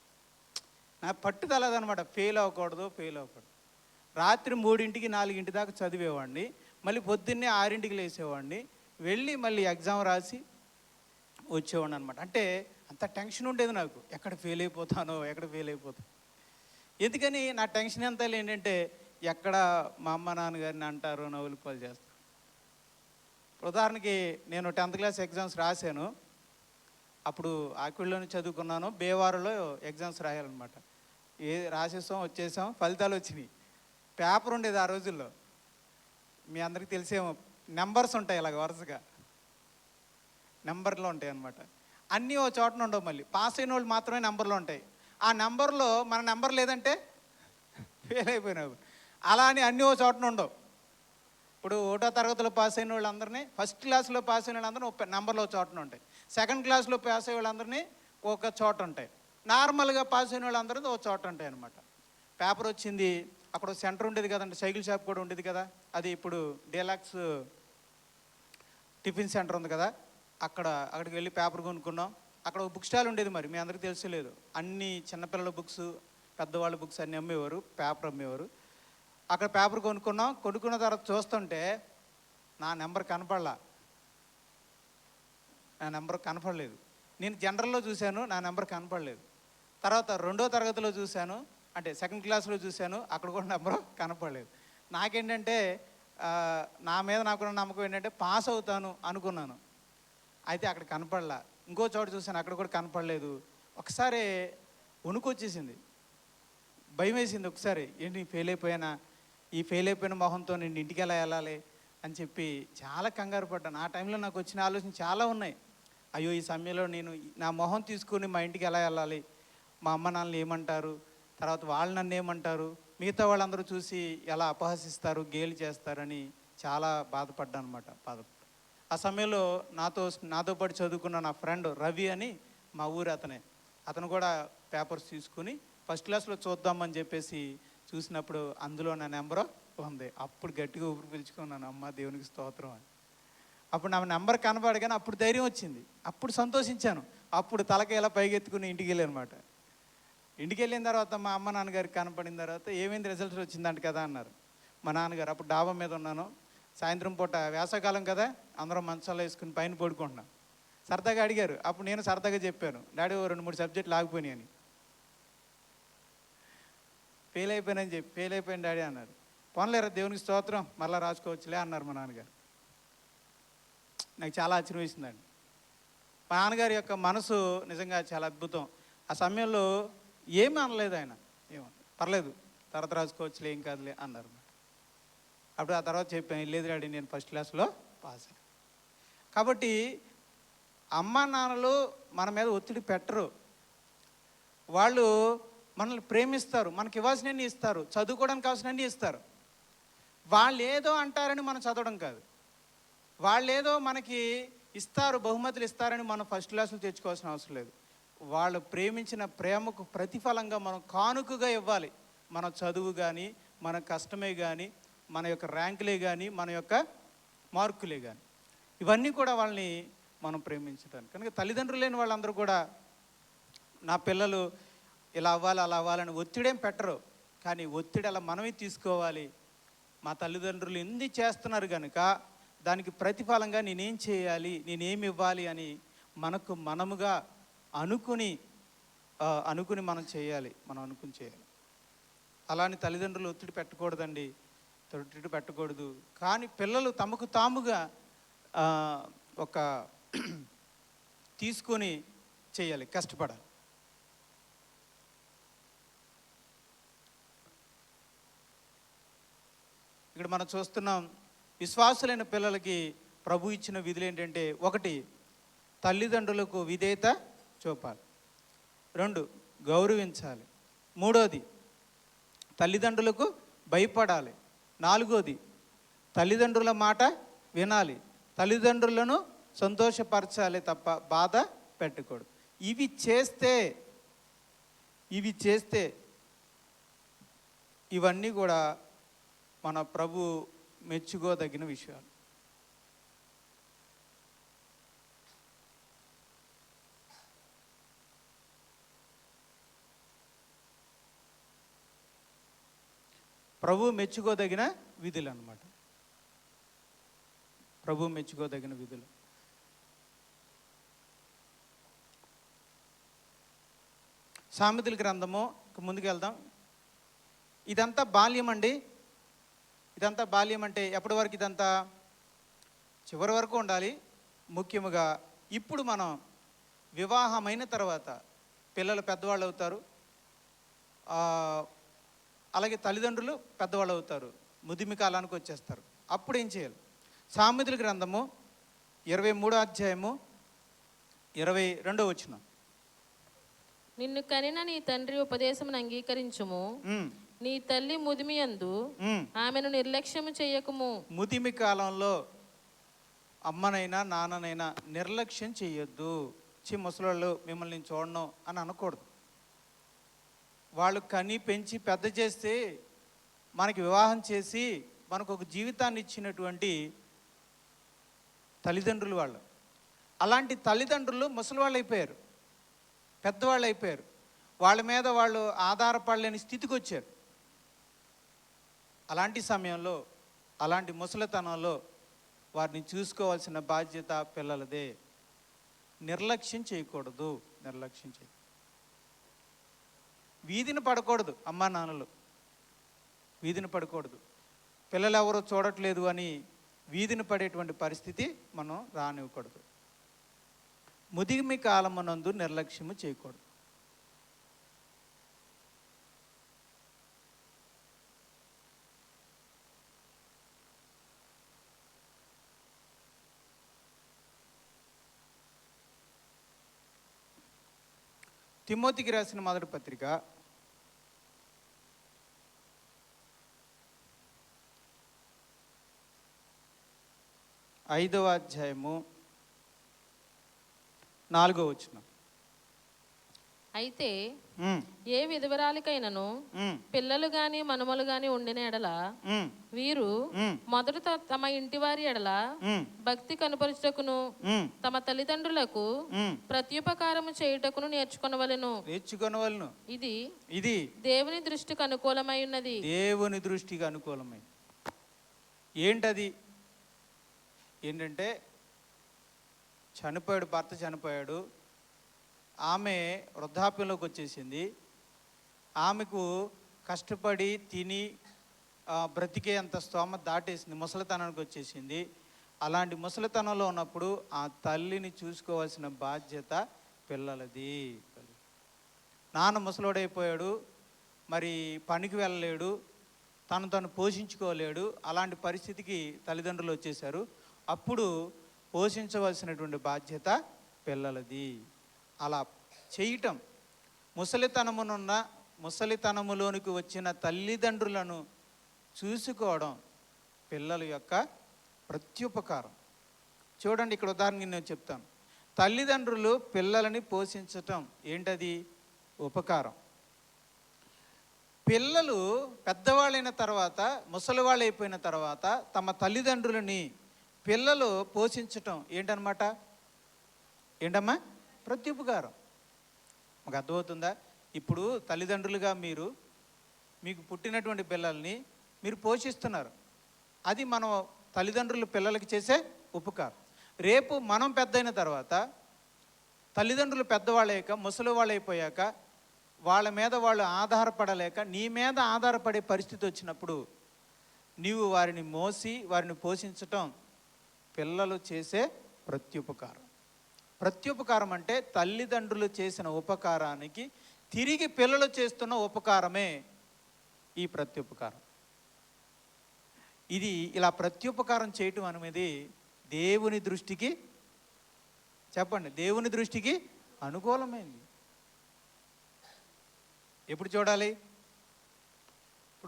నా పట్టుదల అదనమాట, ఫెయిల్ అవ్వకూడదు, ఫెయిల్ అవ్వకూడదు. రాత్రి 3 4 దాకా చదివేవాడిని, మళ్ళీ పొద్దున్నే 6 లేసేవాడిని, వెళ్ళి మళ్ళీ ఎగ్జామ్ రాసి వచ్చేవాడిని అనమాట. అంటే అంత టెన్షన్ ఉండేది నాకు, ఎక్కడ ఫెయిల్ అయిపోతానో, ఎక్కడ ఫెయిల్ అయిపోతాను. ఎందుకని నా టెన్షన్ అంతా ఏంటంటే ఎక్కడ మా అమ్మ నాన్నగారిని అంటారో, నవ్వులు పాలు చేస్తారు. ఉదాహరణకి నేను 10th క్లాస్ ఎగ్జామ్స్ రాశాను. అప్పుడు ఆకిళ్ళలోనే చదువుకున్నాను, బేవారులో ఎగ్జామ్స్ రాయాలన్నమాట. రాసేసాం, వచ్చేసాం, ఫలితాలు వచ్చినాయి. పేపర్ ఉండేది ఆ రోజుల్లో, మీ అందరికీ తెలిసేమో, నెంబర్స్ ఉంటాయి ఇలాగ వరుసగా నెంబర్లు ఉంటాయి అన్నమాట. అన్నీ ఓ చోటన ఉండవు, మళ్ళీ పాస్ అయిన వాళ్ళు మాత్రమే నెంబర్లు ఉంటాయి. ఆ నెంబర్లో మన నెంబర్ లేదంటే ఫెయిల్ అయిపోయినావు. అలా అని అన్నీ ఓ చోటన ఉండవు. ఇప్పుడు 1వ తరగతిలో పాస్ అయిన వాళ్ళందరినీ, ఫస్ట్ క్లాస్లో పాస్ అయిన వాళ్ళందరినీ ఒక నెంబర్లో ఒక చోటన ఉంటాయి. సెకండ్ క్లాస్లో పాస్ అయ్యే వాళ్ళందరినీ ఒక చోట ఉంటాయి. నార్మల్గా పాస్ అయిన వాళ్ళందరూ ఒక చోట ఉంటాయి అన్నమాట. పేపర్ వచ్చింది, అక్కడ సెంటర్ ఉండేది కదండి, సైకిల్ షాప్ కూడా ఉండేది కదా, అది ఇప్పుడు డీలక్స్ టిఫిన్ సెంటర్ ఉంది కదా, అక్కడికి వెళ్ళి పేపర్ కొనుక్కున్నాం. అక్కడ ఒక బుక్ స్టాల్ ఉండేది, మరి మీ అందరికీ తెలియలేదు, అన్ని చిన్నపిల్లల బుక్స్, పెద్దవాళ్ళ బుక్స్ అన్నీ అమ్మేవారు, పేపర్ అమ్మేవారు. అక్కడ పేపర్ కొనుక్కున్నాం. కొనుక్కున్న తర్వాత చూస్తుంటే నా నెంబర్ కనపడలేదు. నేను జనరల్లో చూశాను, నా నెంబర్ కనపడలేదు. తర్వాత 2వ తరగతిలో చూశాను, అంటే సెకండ్ క్లాస్లో చూశాను, అక్కడ కూడా నెంబరు కనపడలేదు. నాకేంటంటే నా మీద నాకున్న నమ్మకం ఏంటంటే పాస్ అవుతాను అనుకున్నాను. అయితే అక్కడ కనపడలా. ఇంకో చోట చూశాను, అక్కడ కూడా కనపడలేదు. ఒకసారి వణుకు వచ్చేసింది, భయం వేసింది. ఒకసారి ఏంటి ఫెయిల్ అయిపోయానా, ఈ ఫెయిల్ అయిపోయిన మొహంతో నేను ఇంటికి ఎలా వెళ్ళాలి అని చెప్పి చాలా కంగారు పడ్డాను. ఆ టైంలో నాకు వచ్చిన ఆలోచన చాలా ఉన్నాయి. అయ్యో, ఈ సమయంలో నేను నా మొహం తీసుకుని మా ఇంటికి ఎలా వెళ్ళాలి, మా అమ్మ నాన్నలు ఏమంటారు, తర్వాత వాళ్ళు నన్ను ఏమంటారు, మిగతా వాళ్ళందరూ చూసి ఎలా అపహసిస్తారు, గేలి చేస్తారని చాలా బాధపడ్డాను అనమాట. ఆ సమయంలో నాతో పాటు చదువుకున్న నా ఫ్రెండ్ రవి అని, మా ఊరు అతను కూడా పేపర్స్ తీసుకుని ఫస్ట్ క్లాస్లో చూద్దామని చెప్పేసి చూసినప్పుడు అందులో నా నెంబరు ఉంది. అప్పుడు గట్టిగా ఊపిరి పీల్చుకున్నాను, అమ్మ దేవునికి స్తోత్రం అని. అప్పుడు నా నెంబర్ కనపడగానే అప్పుడు ధైర్యం వచ్చింది, అప్పుడు సంతోషించాను. అప్పుడు తలకి ఇలా పైకెత్తుకుని ఇంటికి వెళ్ళాను అనమాట. ఇంటికి వెళ్ళిన తర్వాత మా అమ్మ నాన్నగారికి కనపడిన తర్వాత ఏమైంది, రిజల్ట్స్ వచ్చిందంట కదా అన్నారు మా నాన్నగారు. అప్పుడు డాబా మీద ఉన్నాను, సాయంత్రం పూట, వేసవకాలం కదా, అందరం మంచాలు వేసుకుని పైన పడుకుంటున్నాం. సరదాగా అడిగారు, అప్పుడు నేను సరదాగా చెప్పాను, డాడీ 2-3 సబ్జెక్టులు ఆగిపోయినాయి అని. ఫెయిల్ అయిపోయాను డాడీ అన్నారు. పోన్లేరా దేవునికి స్తోత్రం, మళ్ళీ రాసుకోవచ్చులే అన్నారు మా నాన్నగారు. నాకు చాలా ఆశ్చర్యం వేసిందండి. మా నాన్నగారి యొక్క మనసు నిజంగా చాలా అద్భుతం. ఆ సమయంలో ఏమీ అనలేదు ఆయన, పర్లేదు తర్వాత రాసుకోవచ్చులే, ఏం కాదులే అన్నారు. అప్పుడు ఆ తర్వాత చెప్పాను, లేదు డాడీ నేను ఫస్ట్ క్లాస్లో పాస్ అయ్యాను. కాబట్టి అమ్మా నాన్నలు మన మీద ఒత్తిడి పెట్టరు, వాళ్ళు మనల్ని ప్రేమిస్తారు, మనకి ఇవ్వాల్సినవన్నీ ఇస్తారు, చదువుకోవడానికి కావాల్సినవన్నీ ఇస్తారు. వాళ్ళు ఏదో అంటారని మనం చదవడం కాదు, వాళ్ళు ఏదో మనకి ఇస్తారు, బహుమతులు ఇస్తారని మనం ఫస్ట్ క్లాసులు తెచ్చుకోవాల్సిన అవసరం లేదు. వాళ్ళు ప్రేమించిన ప్రేమకు ప్రతిఫలంగా మనం కానుకగా ఇవ్వాలి. మన చదువు కానీ, మన కష్టమే కానీ, మన యొక్క ర్యాంకులే కానీ, మన యొక్క మార్కులే కానీ, ఇవన్నీ కూడా వాళ్ళని మనం ప్రేమించడానికి. కనుక తల్లిదండ్రులు లేని వాళ్ళందరూ కూడా నా పిల్లలు ఇలా అవ్వాలి, అలా అవ్వాలని ఒత్తిడేం పెట్టరు. కానీ ఒత్తిడి అలా మనమే తీసుకోవాలి. మా తల్లిదండ్రులు ఎందుకు చేస్తున్నారు కనుక దానికి ప్రతిఫలంగా నేనేం చేయాలి, నేనేమి ఇవ్వాలి అని మనముగా అనుకుని మనం చేయాలి, మనం అనుకుని చేయాలి. అలాని తల్లిదండ్రులు ఒత్తిడి పెట్టకూడదండి, ఒత్తిడి పెట్టకూడదు. కానీ పిల్లలు తమకు తాముగా ఒక తీసుకొని చేయాలి, కష్టపడాలి. ఇక్కడ మనం చూస్తున్నాం, విశ్వాసులైన పిల్లలకి ప్రభు ఇచ్చిన విధులు ఏంటంటే, 1 తల్లిదండ్రులకు విధేయత చూపాలి, 2 గౌరవించాలి, 3 తల్లిదండ్రులకు భయపడాలి. 4వది, తల్లిదండ్రుల మాట వినాలి. తల్లిదండ్రులను సంతోషపరచాలి తప్ప బాధ పెట్టకూడదు. ఇవి చేస్తే ఇవన్నీ కూడా మన ప్రభు మెచ్చుకోదగిన విషయాలు. ప్రభు మెచ్చుకోదగిన విధులు అన్నమాట. ప్రభు మెచ్చుకోదగిన విధులు. సామెతల గ్రంథము ముందుకు వెళ్దాం. ఇదంతా బాల్యం అండి. ఇదంతా బాల్యం అంటే ఎప్పటి వరకు? ఇదంతా చివరి వరకు ఉండాలి. ముఖ్యముగా ఇప్పుడు మనం వివాహమైన తర్వాత పిల్లలు పెద్దవాళ్ళు అవుతారు, అలాగే తల్లిదండ్రులు పెద్దవాళ్ళు అవుతారు, ముదిమి కాలానికి వచ్చేస్తారు. అప్పుడు ఏం చేయాలి? సామెతల గ్రంథము 23వ అధ్యాయము 22వ వచనం. నిన్ను కనిన నీ తండ్రి ఉపదేశమును అంగీకరించుము, నీ తల్లి ముదిమి యందు ఆమెను నిర్లక్ష్యము చేయకుము. ముదిమి కాలంలో అమ్మనైనా నాన్ననైనా నిర్లక్ష్యం చేయొద్దు. ముసలోళ్ళు మిమ్మల్ని నేను చూడను అని అనకూడదు. వాళ్ళు కని పెంచి పెద్ద చేస్తే, మనకి వివాహం చేసి మనకు ఒక జీవితాన్ని ఇచ్చినటువంటి తల్లిదండ్రులు వాళ్ళు. అలాంటి తల్లిదండ్రులు ముసలివాళ్ళు అయిపోయారు, పెద్దవాళ్ళు అయిపోయారు. వాళ్ళ మీద వాళ్ళు ఆధారపడలేని స్థితికి వచ్చారు. అలాంటి సమయంలో, అలాంటి ముసలితనంలో వారిని చూసుకోవాల్సిన బాధ్యత పిల్లలదే. నిర్లక్ష్యం చేయకూడదు. నిర్లక్ష్యం చేయ వీధిని పడకూడదు. అమ్మా నాన్నలు వీధిని పడకూడదు. పిల్లలు ఎవరో చూడట్లేదు అని వీధిని పడేటువంటి పరిస్థితి మనం రానివ్వకూడదు. ముదిమి కాలమునందు నిర్లక్ష్యము చేయకూడదు. తిమోతికి రాసిన మొదటి పత్రిక 5వ అధ్యాయము 4వ వచనం. అయితే ఏ విధవరాలికైనను పిల్లలు గాని మనుమలు గాని ఉండిన ఎడల వీరు మొదట తమ ఇంటి వారి ఎడల భక్తి కనుపరుచుటకును తమ తల్లిదండ్రులకు ప్రత్యుపకారము చేయుటకును నేర్చుకొనవలెను. ఇది దేవుని దృష్టికి అనుకూలమై ఉన్నది. దేవుని దృష్టికి అనుకూలమై ఏంటది? ఏంటంటే భర్త చనిపోయాడు, ఆమె వృద్ధాప్యంలోకి వచ్చేసింది, ఆమెకు కష్టపడి తిని బ్రతికే అంత స్తోమత దాటేసింది, ముసలితనానికి వచ్చేసింది. అలాంటి ముసలితనంలో ఉన్నప్పుడు ఆ తల్లిని చూసుకోవాల్సిన బాధ్యత పిల్లలది. నాన్న ముసలోడైపోయాడు, మరి పనికి వెళ్ళలేడు, తను పోషించుకోలేడు. అలాంటి పరిస్థితికి తల్లిదండ్రులు వచ్చేసారు. అప్పుడు పోషించవలసినటువంటి బాధ్యత పిల్లలది. అలా చేయటం, ముసలితనములోనికి వచ్చిన తల్లిదండ్రులను చూసుకోవడం పిల్లల యొక్క ప్రత్యుపకారం. చూడండి, ఇక్కడ ఉదాహరణకి నేను చెప్తాను. తల్లిదండ్రులు పిల్లలని పోషించటం ఏంటది? ఉపకారం. పిల్లలు పెద్దవాళ్ళైన తర్వాత, ముసలివాళ్ళు అయిపోయిన తర్వాత తమ తల్లిదండ్రులని పిల్లలు పోషించటం ఏంటమ్మా? ప్రత్యుపకారం. మాకు అర్థమవుతుందా? ఇప్పుడు తల్లిదండ్రులుగా మీకు పుట్టినటువంటి పిల్లల్ని మీరు పోషిస్తున్నారు. అది మనం తల్లిదండ్రులు పిల్లలకి చేసే ఉపకారం. రేపు మనం పెద్దయిన తర్వాత తల్లిదండ్రులు పెద్దవాళ్ళయ్యాక, ముసలి వాళ్ళు అయిపోయాక, వాళ్ళ మీద వాళ్ళు ఆధారపడలేక నీ మీద ఆధారపడే పరిస్థితి వచ్చినప్పుడు నీవు వారిని మోసి వారిని పోషించటం పిల్లలు చేసే ప్రత్యుపకారం. ప్రత్యుపకారం అంటే తల్లిదండ్రులు చేసిన ఉపకారానికి తిరిగి పిల్లలు చేస్తున్న ఉపకారమే ఈ ప్రత్యుపకారం. ఇది ఇలా ప్రత్యుపకారం చేయటం అనేది దేవుని దృష్టికి, చెప్పండి, దేవుని దృష్టికి అనుకూలమైంది. ఎప్పుడు చూడాలి?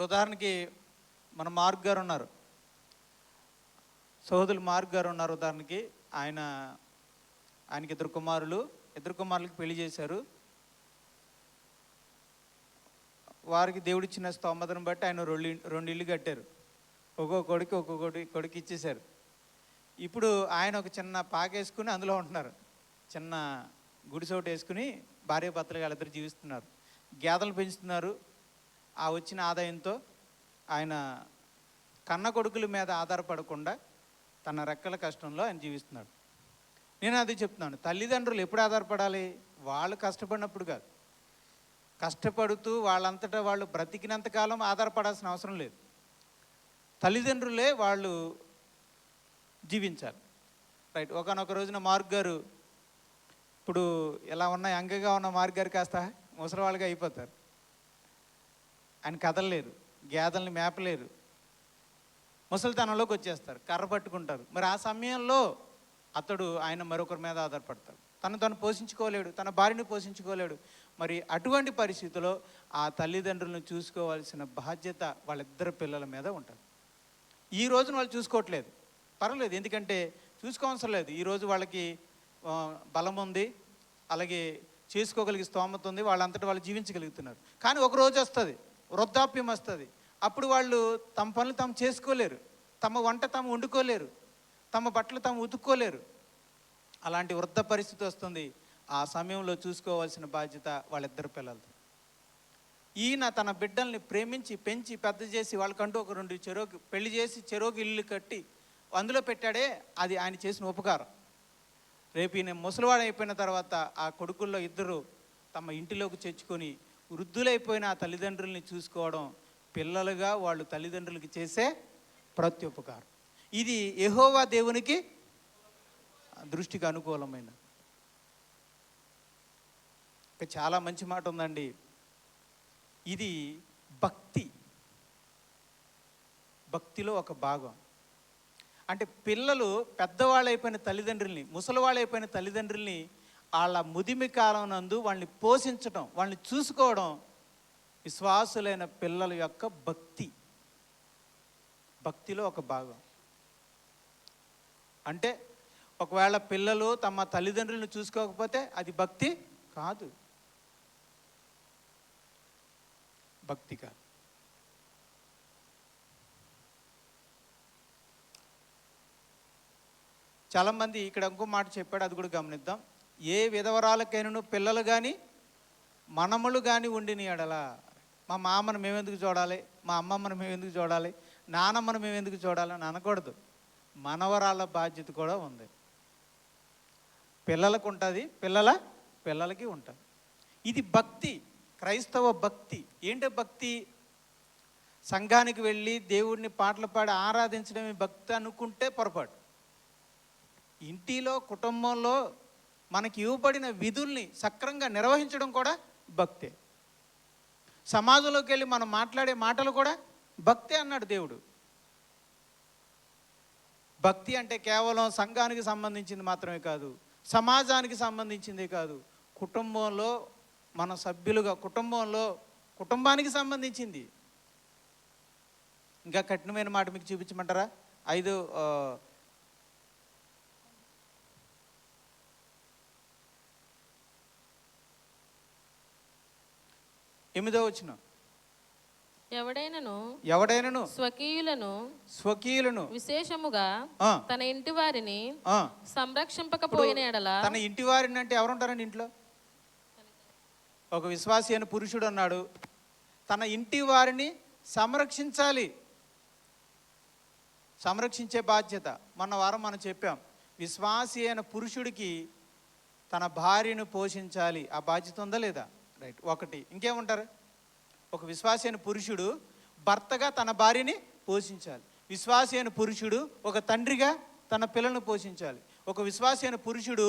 ఇప్పుడు ఉదాహరణకి మన మార్క్ గారు ఉన్నారు, సోదరులు మార్క్ గారు ఉన్నారు. ఉదాహరణకి ఆయనకి ఇద్దరు కుమారులకి పెళ్లి చేశారు. వారికి దేవుడిచ్చిన స్తోమతను బట్టి ఆయన రెండు ఇల్లు కట్టారు. ఒక్కొక్క కొడుకు ఇచ్చేశారు. ఇప్పుడు ఆయన ఒక చిన్న పాకేసుకుని అందులో ఉంటున్నారు. చిన్న గుడిసోటు వేసుకుని భార్య భర్తలుగా వాళ్ళిద్దరు జీవిస్తున్నారు. గేదెలు పెంచుతున్నారు. ఆ వచ్చిన ఆదాయంతో ఆయన కన్న కొడుకుల మీద ఆధారపడకుండా తన రెక్కల కష్టంలో ఆయన జీవిస్తున్నాడు. నేను అది చెప్తున్నాను, తల్లిదండ్రులు ఎప్పుడు ఆధారపడాలి? వాళ్ళు కష్టపడినప్పుడు కాదు. కష్టపడుతూ వాళ్ళంతటా వాళ్ళు బ్రతికినంతకాలం ఆధారపడాల్సిన అవసరం లేదు. తల్లిదండ్రులే వాళ్ళు జీవించాలి. రైట్. ఒకనొక రోజున మార్క్ గారు, ఇప్పుడు ఎలా ఉన్న యంగగా ఉన్న మార్క్ గారు కాస్త ముసలివాళ్ళుగా అయిపోతారు. ఆయన కదలలేరు, గేదెల్ని మేపలేరు, ముసలితనంలోకి వచ్చేస్తారు, కర్ర పట్టుకుంటారు. మరి ఆ సమయంలో ఆయన మరొకరి మీద ఆధారపడతాడు. తను పోషించుకోలేడు, తన భార్యని పోషించుకోలేడు. మరి అటువంటి పరిస్థితిలో ఆ తల్లిదండ్రులను చూసుకోవాల్సిన బాధ్యత వాళ్ళిద్దరు పిల్లల మీద ఉంటుంది. ఈ రోజున వాళ్ళు చూసుకోవట్లేదు, పర్వాలేదు, ఎందుకంటే చూసుకోవసరం లేదు. ఈరోజు వాళ్ళకి బలం ఉంది, అలాగే చేసుకోగలిగే స్తోమత ఉంది, వాళ్ళంతటా వాళ్ళు జీవించగలుగుతున్నారు. కానీ ఒక రోజు వస్తుంది, వృద్ధాప్యం వస్తుంది. అప్పుడు వాళ్ళు తమ పనులు తాము చేసుకోలేరు, తమ వంట తాము వండుకోలేరు, తమ బట్టలు తాము ఉతుక్కోలేరు. అలాంటి వృద్ధ పరిస్థితి వస్తుంది. ఆ సమయంలో చూసుకోవాల్సిన బాధ్యత వాళ్ళిద్దరు పిల్లలది. ఈయన తన బిడ్డల్ని ప్రేమించి పెంచి పెద్ద చేసి వాళ్ళకంటూ ఒక 2 పెళ్లి చేసి చెరోకి ఇల్లు కట్టి అందులో పెట్టాడే, అది ఆయన చేసిన ఉపకారం. రేపు ఈయన ముసలివాడు అయిపోయిన తర్వాత ఆ కొడుకుల్లో ఇద్దరు తమ ఇంటిలోకి తెచ్చుకొని వృద్ధులైపోయిన ఆ తల్లిదండ్రుల్ని చూసుకోవడం పిల్లలుగా వాళ్ళు తల్లిదండ్రులకి చేసే ప్రత్యుపకారం. ఇది యెహోవా దేవునికి దృష్టికి అనుకూలమైన. చాలా మంచి మాట ఉందండి. ఇది భక్తిలో ఒక భాగం. అంటే పిల్లలు పెద్దవాళ్ళైపోయిన తల్లిదండ్రుల్ని, ముసలివాళ్ళైపోయిన తల్లిదండ్రుల్ని వాళ్ళ ముదిమి కాలం నందు వాళ్ళని పోషించడం, వాళ్ళని చూసుకోవడం విశ్వాసులైన పిల్లల యొక్క భక్తిలో ఒక భాగం. అంటే ఒకవేళ పిల్లలు తమ తల్లిదండ్రులను చూసుకోకపోతే అది భక్తి కాదు. చాలామంది ఇక్కడ ఇంకో మాట చెప్పాడు, అది కూడా గమనిద్దాం. ఏ విధవరాలకైనా పిల్లలు కానీ మనములు కానీ ఉండిన ఎడల, మా మామను మేమెందుకు చూడాలి, మా అమ్మమ్మను మేమెందుకు చూడాలి, నానమ్మను మేమెందుకు చూడాలి అని అనకూడదు. మనవరాళ్ళ బాధ్యత కూడా ఉంది. పిల్లలకు ఉంటుంది, పిల్లలకి ఉంటుంది. ఇది భక్తి, క్రైస్తవ భక్తి. ఏంటో భక్తి? సంఘానికి వెళ్ళి దేవుడిని పాటలు పాడి ఆరాధించడమే భక్తి అనుకుంటే పొరపాటు. ఇంటిలో కుటుంబంలో మనకి ఇవ్వబడిన విధుల్ని సక్రంగా నిర్వహించడం కూడా భక్తే. సమాజంలోకి వెళ్ళి మనం మాట్లాడే మాటలు కూడా భక్తే అన్నాడు దేవుడు. భక్తి అంటే కేవలం సంఘానికి సంబంధించింది మాత్రమే కాదు, సమాజానికి సంబంధించిందే కాదు, కుటుంబంలో మన సభ్యులుగా కుటుంబానికి సంబంధించింది. ఇంకా కఠినమైన మాట మీకు చూపించమంటారా? 8వ వచనం. ఎవడైనను స్వకీయులను విశేషముగా తన ఇంటి వారిని సంరక్షింపకపోయిన ఎడల, తన ఇంటి వారిని అంటే ఎవరుంటారండి ఇంట్లో? ఒక విశ్వాసి అయిన పురుషుడు అన్నాడు, తన ఇంటి వారిని సంరక్షించాలి, సంరక్షించే బాధ్యత. మొన్న వారం మనం చెప్పాం, విశ్వాసి అయిన పురుషుడికి తన భార్యను పోషించాలి, ఆ బాధ్యత ఉందా లేదా? రైట్. ఒకటి. ఇంకేముంటారు? ఒక విశ్వాసి అయిన పురుషుడు భర్తగా తన భార్యని పోషించాలి. విశ్వాసి అయిన పురుషుడు ఒక తండ్రిగా తన పిల్లలను పోషించాలి. ఒక విశ్వాసి అయిన పురుషుడు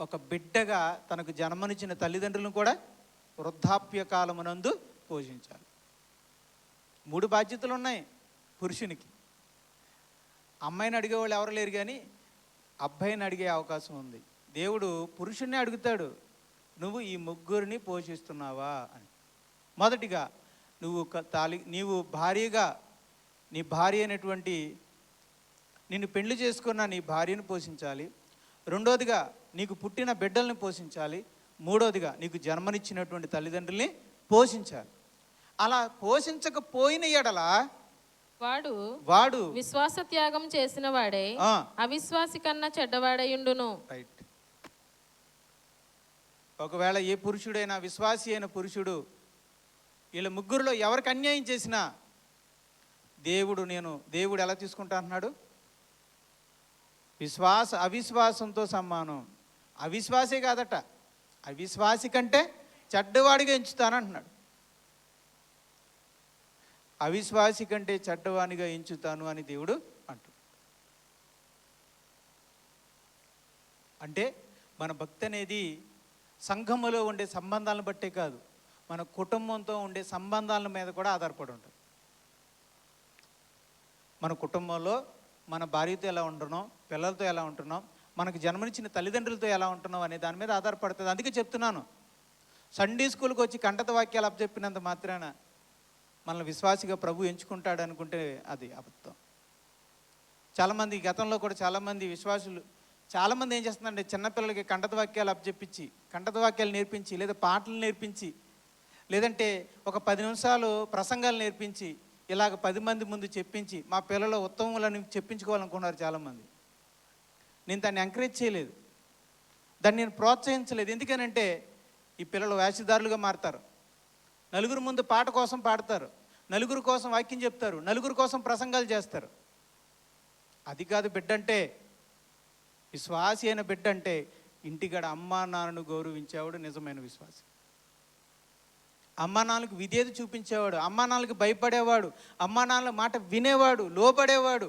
ఒక బిడ్డగా తనకు జన్మనిచ్చిన తల్లిదండ్రులను కూడా వృద్ధాప్య కాలమునందు పోషించాలి. 3 బాధ్యతలు ఉన్నాయి పురుషునికి. అమ్మాయిని అడిగేవాళ్ళు ఎవరు లేరు, కానీ అబ్బాయిని అడిగే అవకాశం ఉంది. దేవుడు పురుషుణ్ణి అడుగుతాడు, నువ్వు ఈ 3 పోషిస్తున్నావా అని. మొదటిగా నీవు భార్యగా నీ భార్య అయినటువంటి నిన్ను పెళ్లి చేసుకున్న నీ భార్యను పోషించాలి. రెండోదిగా నీకు పుట్టిన బిడ్డల్ని పోషించాలి. మూడోదిగా నీకు జన్మనిచ్చినటువంటి తల్లిదండ్రుల్ని పోషించాలి. అలా పోషించకపోయిన ఎడల వాడు విశ్వాస త్యాగం చేసిన వాడే అవిశ్వాసి కన్నా చెడ్డవాడయుండును. రైట్. ఒకవేళ ఏ పురుషుడైనా, విశ్వాసి అయిన పురుషుడు వీళ్ళ ముగ్గురులో ఎవరికి అన్యాయం చేసినా దేవుడు ఎలా తీసుకుంటా అంటున్నాడు? అవిశ్వాసంతో సమానం. అవిశ్వాసే కాదట, అవిశ్వాసి కంటే చెడ్డవాడిగా ఎంచుతానంటున్నాడు. అవిశ్వాసి కంటే చెడ్డవాడిగా ఎంచుతాను అని దేవుడు అంటున్నాడు. అంటే మన భక్తి అనేది సంఘములో ఉండే సంబంధాలను బట్టే కాదు, మన కుటుంబంతో ఉండే సంబంధాల మీద కూడా ఆధారపడి ఉంటుంది. మన కుటుంబంలో మన భార్యతో ఎలా ఉంటున్నాం, పిల్లలతో ఎలా ఉంటున్నాం, మనకు జన్మనిచ్చిన తల్లిదండ్రులతో ఎలా ఉంటున్నాం అనే దాని మీద ఆధారపడుతుంది. అందుకే చెప్తున్నాను, సండే స్కూల్కి వచ్చి కంటత వాక్యాలు అప్పచెప్పినంత మాత్రాన మనల్ని విశ్వాసిగా ప్రభు ఎంచుకుంటాడు అనుకుంటే అది అబద్ధం. చాలామంది గతంలో కూడా చాలామంది విశ్వాసులు చాలామంది ఏం చేస్తున్నారంటే చిన్నపిల్లలకి కంటత వాక్యాలు అప్పచెప్పించి, కంటత వాక్యాలు నేర్పించి, లేదా పాటలు నేర్పించి, లేదంటే ఒక 10 నిమిషాలు ప్రసంగాలు నేర్పించి, ఇలాగ 10 మంది ముందు చెప్పించి మా పిల్లలు ఉత్తమములని చెప్పించుకోవాలనుకున్నారు చాలామంది. నేను దాన్ని ఎంకరేజ్ చేయలేదు, దాన్ని నేను ప్రోత్సహించలేదు. ఎందుకనంటే ఈ పిల్లలు వేషధారులుగా మారుతారు. నలుగురు ముందు పాట కోసం పాడతారు, నలుగురు కోసం వాక్యం చెప్తారు, నలుగురు కోసం ప్రసంగాలు చేస్తారు. అది కాదు బిడ్డ అంటే. విశ్వాసి అయిన బిడ్డ అంటే ఇంటికాడ అమ్మా నాన్నను గౌరవించేవాడు నిజమైన విశ్వాసి. అమ్మా నాన్నలకు విధేయత చూపించేవాడు, అమ్మా నాన్నలకు భయపడేవాడు, అమ్మా నాన్నల మాట వినేవాడు, లోబడేవాడు,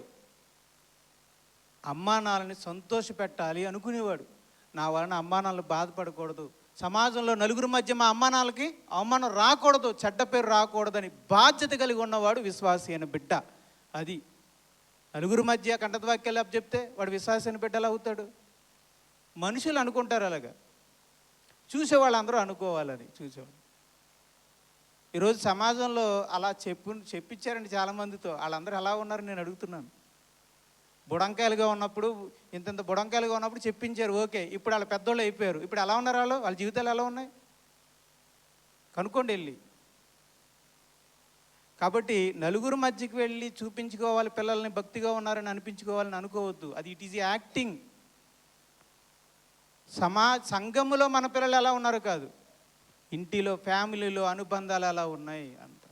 అమ్మా నాన్నని సంతోష పెట్టాలి అనుకునేవాడు. నా వలన అమ్మా నాన్నలు బాధపడకూడదు, సమాజంలో నలుగురి మధ్య మా అమ్మా నాన్నలకి అవమానం రాకూడదు, చెడ్డ పేరు రాకూడదని బాధ్యత కలిగి ఉన్నవాడు విశ్వాసి అయిన బిడ్డ. అది నలుగురి మధ్య కంటత వాక్యాలు చెప్తే వాడు విశ్వాసి అయిన బిడ్డ ఎలా అవుతాడు? మనుషులు అనుకుంటారు అలాగా, చూసేవాళ్ళు అందరూ అనుకోవాలని చూసేవాళ్ళు. ఈరోజు సమాజంలో అలా చెప్పించారండి చాలామందితో. వాళ్ళందరూ ఎలా ఉన్నారు నేను అడుగుతున్నాను. బుడంకాయలుగా ఉన్నప్పుడు, ఇంత బుడంకాయలుగా ఉన్నప్పుడు చెప్పించారు, ఓకే. ఇప్పుడు వాళ్ళ పెద్దోళ్ళు అయిపోయారు, ఇప్పుడు ఎలా ఉన్నారు వాళ్ళ జీవితాలు ఎలా ఉన్నాయి కనుక్కోండి వెళ్ళి. కాబట్టి నలుగురు మధ్యకి వెళ్ళి చూపించుకోవాలి, పిల్లల్ని భక్తిగా ఉన్నారని అనిపించుకోవాలని అనుకోవద్దు. అది ఇట్ ఈజ్ యాక్టింగ్. సంఘములో మన పిల్లలు ఎలా ఉన్నారు కాదు, ఇంటిలో ఫ్యామిలీలో అనుబంధాలు ఎలా ఉన్నాయి అంత.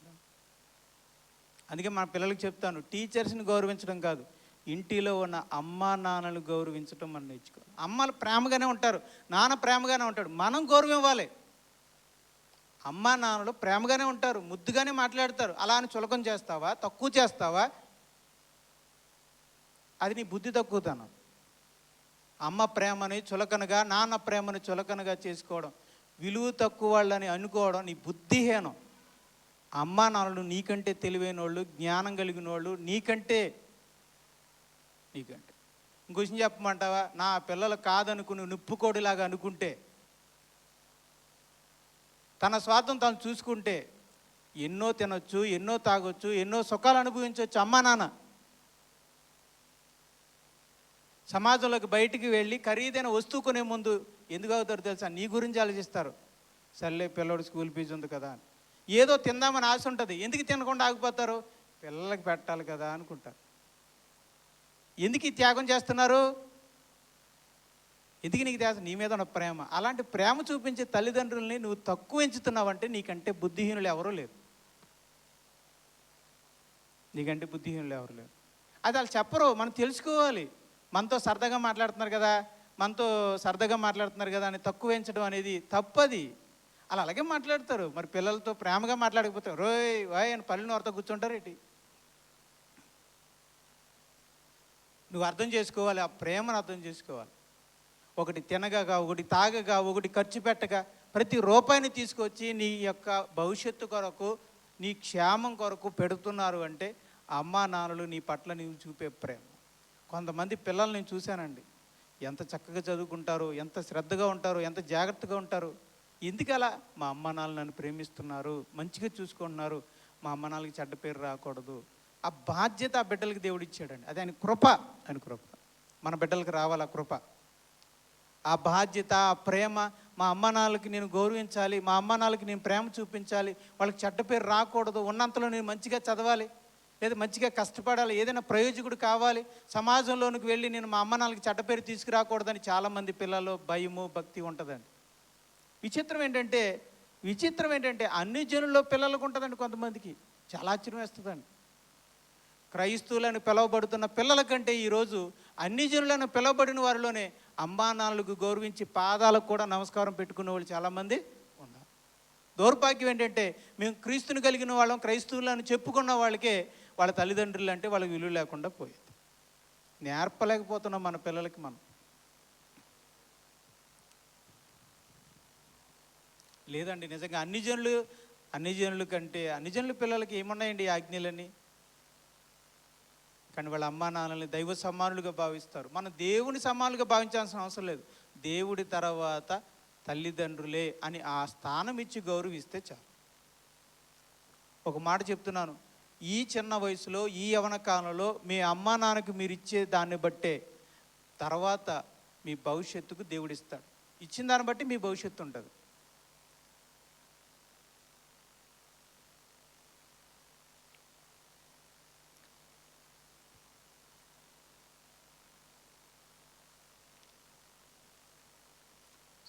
అందుకే మన పిల్లలకి చెప్తాను, టీచర్స్ని గౌరవించడం కాదు, ఇంటిలో ఉన్న అమ్మా నాన్నలు గౌరవించడం మనం నేర్చుకోవాలి. అమ్మలు ప్రేమగానే ఉంటారు, నాన్న ప్రేమగానే ఉంటాడు, మనం గౌరవం ఇవ్వాలి. అమ్మా నాన్నలు ప్రేమగానే ఉంటారు, ముద్దుగానే మాట్లాడతారు. అలా అని చులకం చేస్తావా, తక్కువ చేస్తావా, అది నీ బుద్ధి తక్కువతనం. అమ్మ ప్రేమని చులకనగా, నాన్న ప్రేమని చులకనగా చేసుకోవడం, విలువ తక్కువ వాళ్ళని అనుకోవడం నీ బుద్ధిహీనం. అమ్మా నాన్నలు నీకంటే తెలివైన వాళ్ళు, జ్ఞానం కలిగిన వాళ్ళు, నీకంటే ఇంకో విషయం చెప్పమంటావా? నా పిల్లలు కాదనుకుని నిప్పుకోడిలాగా అనుకుంటే, తన స్వార్థం తను చూసుకుంటే ఎన్నో తినొచ్చు, ఎన్నో తాగొచ్చు, ఎన్నో సుఖాలు అనుభవించవచ్చు అమ్మా నాన్న. సమాజంలోకి బయటికి వెళ్ళి ఖరీదైన వస్తువు కొనే ముందు ఎందుకు అవుతారు తెలుసా? నీ గురించి ఆలోచిస్తారు. సర్లే పిల్లడు స్కూల్ ఫీజు ఉంది కదా అని, ఏదో తిందామని ఆశ ఉంటుంది. ఎందుకు తినకుండా ఆగిపోతారు? పిల్లలకి పెట్టాలి కదా అనుకుంటారు. ఎందుకు ఈ త్యాగం చేస్తున్నారు? ఎందుకు నీకు త్యాగం? నీ మీద ఉన్న ప్రేమ. అలాంటి ప్రేమ చూపించే తల్లిదండ్రుల్ని నువ్వు తక్కువ ఎంచుతున్నావంటే నీకంటే బుద్ధిహీనులు ఎవరూ లేరు. నీకంటే బుద్ధిహీనులు ఎవరు లేరు. అది వాళ్ళు చెప్పరు, మనం తెలుసుకోవాలి. మనతో సరదాగా మాట్లాడుతున్నారు కదా అని తక్కువ ఎంచడం అనేది తప్పది. అలా అలాగే మాట్లాడతారు. మరి పిల్లలతో ప్రేమగా మాట్లాడకపోతే రోయ్ వాయ్ అని పల్లెని వారితో కూర్చుంటారు ఏంటి? నువ్వు అర్థం చేసుకోవాలి, ఆ ప్రేమను అర్థం చేసుకోవాలి. ఒకటి తినగా, ఒకటి తాగగా, ఒకటి ఖర్చు పెట్టగా, ప్రతి రూపాయిని తీసుకొచ్చి నీ యొక్క భవిష్యత్తు కొరకు, నీ క్షేమం కొరకు పెడుతున్నారు అంటే అమ్మా నాన్నలు నీ పట్ల నీవు చూపే ప్రేమ. కొంతమంది పిల్లలు నేను చూశానండి, ఎంత చక్కగా చదువుకుంటారు, ఎంత శ్రద్ధగా ఉంటారు, ఎంత జాగ్రత్తగా ఉంటారు. ఎందుకు అలా? మా అమ్మ నాన్న నన్ను ప్రేమిస్తున్నారు, మంచిగా చూసుకుంటున్నారు, మా అమ్మ నాన్నలకి చెడ్డ పేరు రాకూడదు. ఆ బాధ్యత ఆ బిడ్డలకి దేవుడు ఇచ్చాడండి. అది ఆయన కృప. ఆయన కృప మన బిడ్డలకి రావాలి. ఆ కృప, ఆ బాధ్యత, ఆ ప్రేమ. మా అమ్మ నాన్నలకి నేను గౌరవించాలి, మా అమ్మ నాన్నలకి నేను ప్రేమ చూపించాలి, వాళ్ళకి చెడ్డ పేరు రాకూడదు, ఉన్నంతలో నేను మంచిగా చదవాలి, లేదా మంచిగా కష్టపడాలి, ఏదైనా ప్రయోజకుడు కావాలి, సమాజంలోనికి వెళ్ళి నేను మా అమ్మ నాన్నలకి చెడ్డ పేరు తీసుకురాకూడదని చాలామంది పిల్లలు భయము భక్తి ఉంటుందండి. విచిత్రం ఏంటంటే అన్ని జనుల్లో పిల్లలకు ఉంటుందండి. కొంతమందికి చాలా ఆశ్చర్యం వేస్తుందండి. క్రైస్తవులను పిలువబడుతున్న పిల్లల కంటే ఈరోజు అన్ని జనులను పిలువబడిన వారిలోనే అమ్మా నాన్నలకు గౌరవించి పాదాలకు కూడా నమస్కారం పెట్టుకునే వాళ్ళు చాలామంది ఉన్నారు. దౌర్భాగ్యం ఏంటంటే మేము క్రీస్తుని కలిగిన వాళ్ళం, క్రైస్తవులను చెప్పుకున్న వాళ్ళకే వాళ్ళ తల్లిదండ్రులు అంటే వాళ్ళకి విలువ లేకుండా పోయేది. నేర్పలేకపోతున్నాం మన పిల్లలకి మనం. లేదండి, నిజంగా అన్ని జనుల పిల్లలకి ఏమున్నాయండి ఆజ్ఞలన్నీ? కానీ వాళ్ళ అమ్మా నాన్నల్ని దైవ సమానులుగా భావిస్తారు. మనం దేవుని సమానులుగా భావించాల్సిన అవసరం లేదు. దేవుడి తర్వాత తల్లిదండ్రులే అని ఆ స్థానం ఇచ్చి గౌరవిస్తే చాలు. ఒక మాట చెప్తున్నాను, ఈ చిన్న వయసులో, ఈ యవ్వన కాలంలో మీ అమ్మా నాన్నకు మీరు ఇచ్చే దాన్ని బట్టే తర్వాత మీ భవిష్యత్తుకు దేవుడిస్తాడు. ఇచ్చిన దాన్ని బట్టి మీ భవిష్యత్తు ఉంటుంది.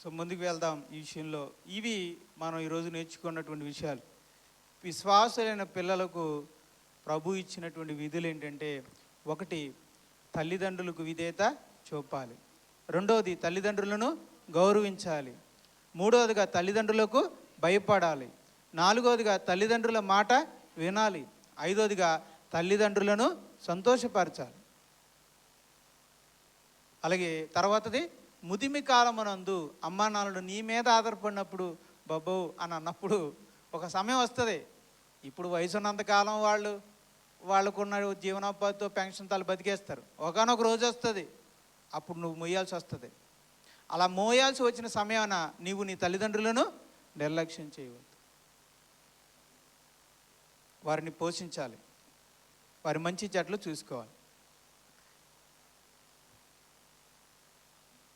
సో ముందుకు వెళ్దాం ఈ విషయంలో. ఇవి మనం ఈరోజు నేర్చుకున్నటువంటి విషయాలు. విశ్వాసులైన పిల్లలకు ప్రభు ఇచ్చినటువంటి విధులు ఏంటంటే, ఒకటి, తల్లిదండ్రులకు విధేయత చూపాలి. రెండవది, తల్లిదండ్రులను గౌరవించాలి. మూడవదిగా, తల్లిదండ్రులకు భయపడాలి. నాలుగవదిగా, తల్లిదండ్రుల మాట వినాలి. ఐదవదిగా, తల్లిదండ్రులను సంతోషపరచాలి. అలాగే తర్వాతది, ముదిమి కాలమునందు అమ్మా నాన్నలు నీ మీద ఆధారపడినప్పుడు బాబో అని అన్నప్పుడు ఒక సమయం వస్తుంది. ఇప్పుడు వయసు ఉన్నంతకాలం వాళ్ళకున్న జీవనోపాధితో పెన్షన్ తాలు బతికేస్తారు. ఒకనొక రోజు వస్తుంది, అప్పుడు నువ్వు మోయాల్సి వస్తుంది. అలా మోయాల్సి వచ్చిన సమయాన నీవు నీ తల్లిదండ్రులను నిర్లక్ష్యం చేయవద్దు. వారిని పోషించాలి, వారి మంచి చెడ్డలు చూసుకోవాలి.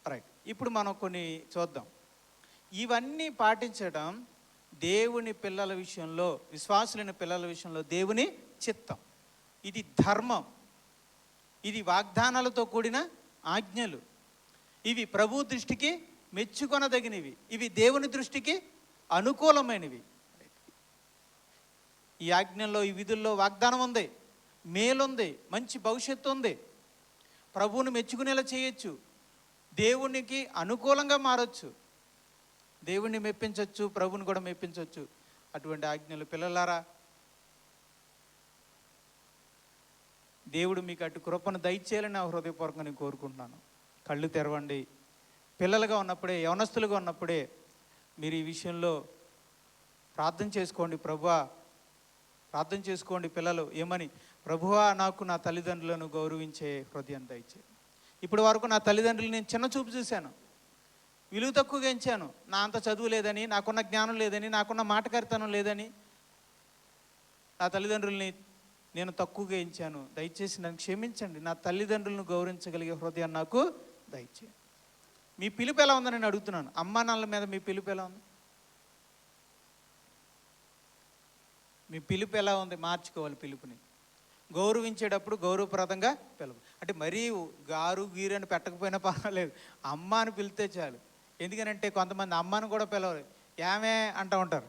రైట్, ఇప్పుడు మనం కొన్ని చూద్దాం. ఇవన్నీ పాటించడం దేవుని పిల్లల విషయంలో, విశ్వాసులైన పిల్లల విషయంలో దేవుని చిత్తం. ఇది ధర్మం, ఇది వాగ్దానాలతో కూడిన ఆజ్ఞలు. ఇవి ప్రభు దృష్టికి మెచ్చుకొనదగినవి, ఇవి దేవుని దృష్టికి అనుకూలమైనవి. ఈ ఆజ్ఞల్లో, ఈ విధుల్లో వాగ్దానం ఉంది, మేలుంది, మంచి భవిష్యత్తు ఉంది. ప్రభువుని మెచ్చుకునేలా చేయొచ్చు, దేవునికి అనుకూలంగా మారచ్చు, దేవుణ్ణి మెప్పించవచ్చు, ప్రభుని కూడా మెప్పించవచ్చు. అటువంటి ఆజ్ఞలు పిల్లలారా, దేవుడు మీకు అటు కృపను దయచేయాలని నా హృదయపూర్వకంగా నేను కోరుకుంటున్నాను. కళ్ళు తెరవండి. పిల్లలుగా ఉన్నప్పుడే, యవనస్తులుగా ఉన్నప్పుడే మీరు ఈ విషయంలో ప్రార్థన చేసుకోండి. ప్రభువా, ప్రార్థన చేసుకోండి పిల్లలు ఏమని, ప్రభువా నాకు నా తల్లిదండ్రులను గౌరవించే హృదయం దయచేయి. ఇప్పటి వరకు నా తల్లిదండ్రులు నేను చిన్న చూపు చూశాను, విలువ తక్కువగా ఎంచాను. నా అంత చదువు లేదని, నాకున్న జ్ఞానం లేదని, నాకున్న మాటకారితనం లేదని నా తల్లిదండ్రుల్ని నేను తక్కువగా ఎంచాను. దయచేసి నన్ను క్షమించండి. నా తల్లిదండ్రులను గౌరవించగలిగే హృదయం నాకు దయచేయండి. మీ పిలుపు ఎలా ఉందని నేను అడుగుతున్నాను. అమ్మా నాన్నల మీద మీ పిలుపు ఎలా ఉంది? మీ పిలుపు ఎలా ఉంది? మార్చుకోవాలి పిలుపుని. గౌరవించేటప్పుడు గౌరవప్రదంగా పిలుపు. అంటే మరీ గారు గీరు అని పెట్టకపోయినా పర్వాలేదు, అమ్మ అని పిలితే చాలు. ఎందుకనంటే కొంతమంది అమ్మని కూడా పిలవరు, యామే అంటూ ఉంటారు.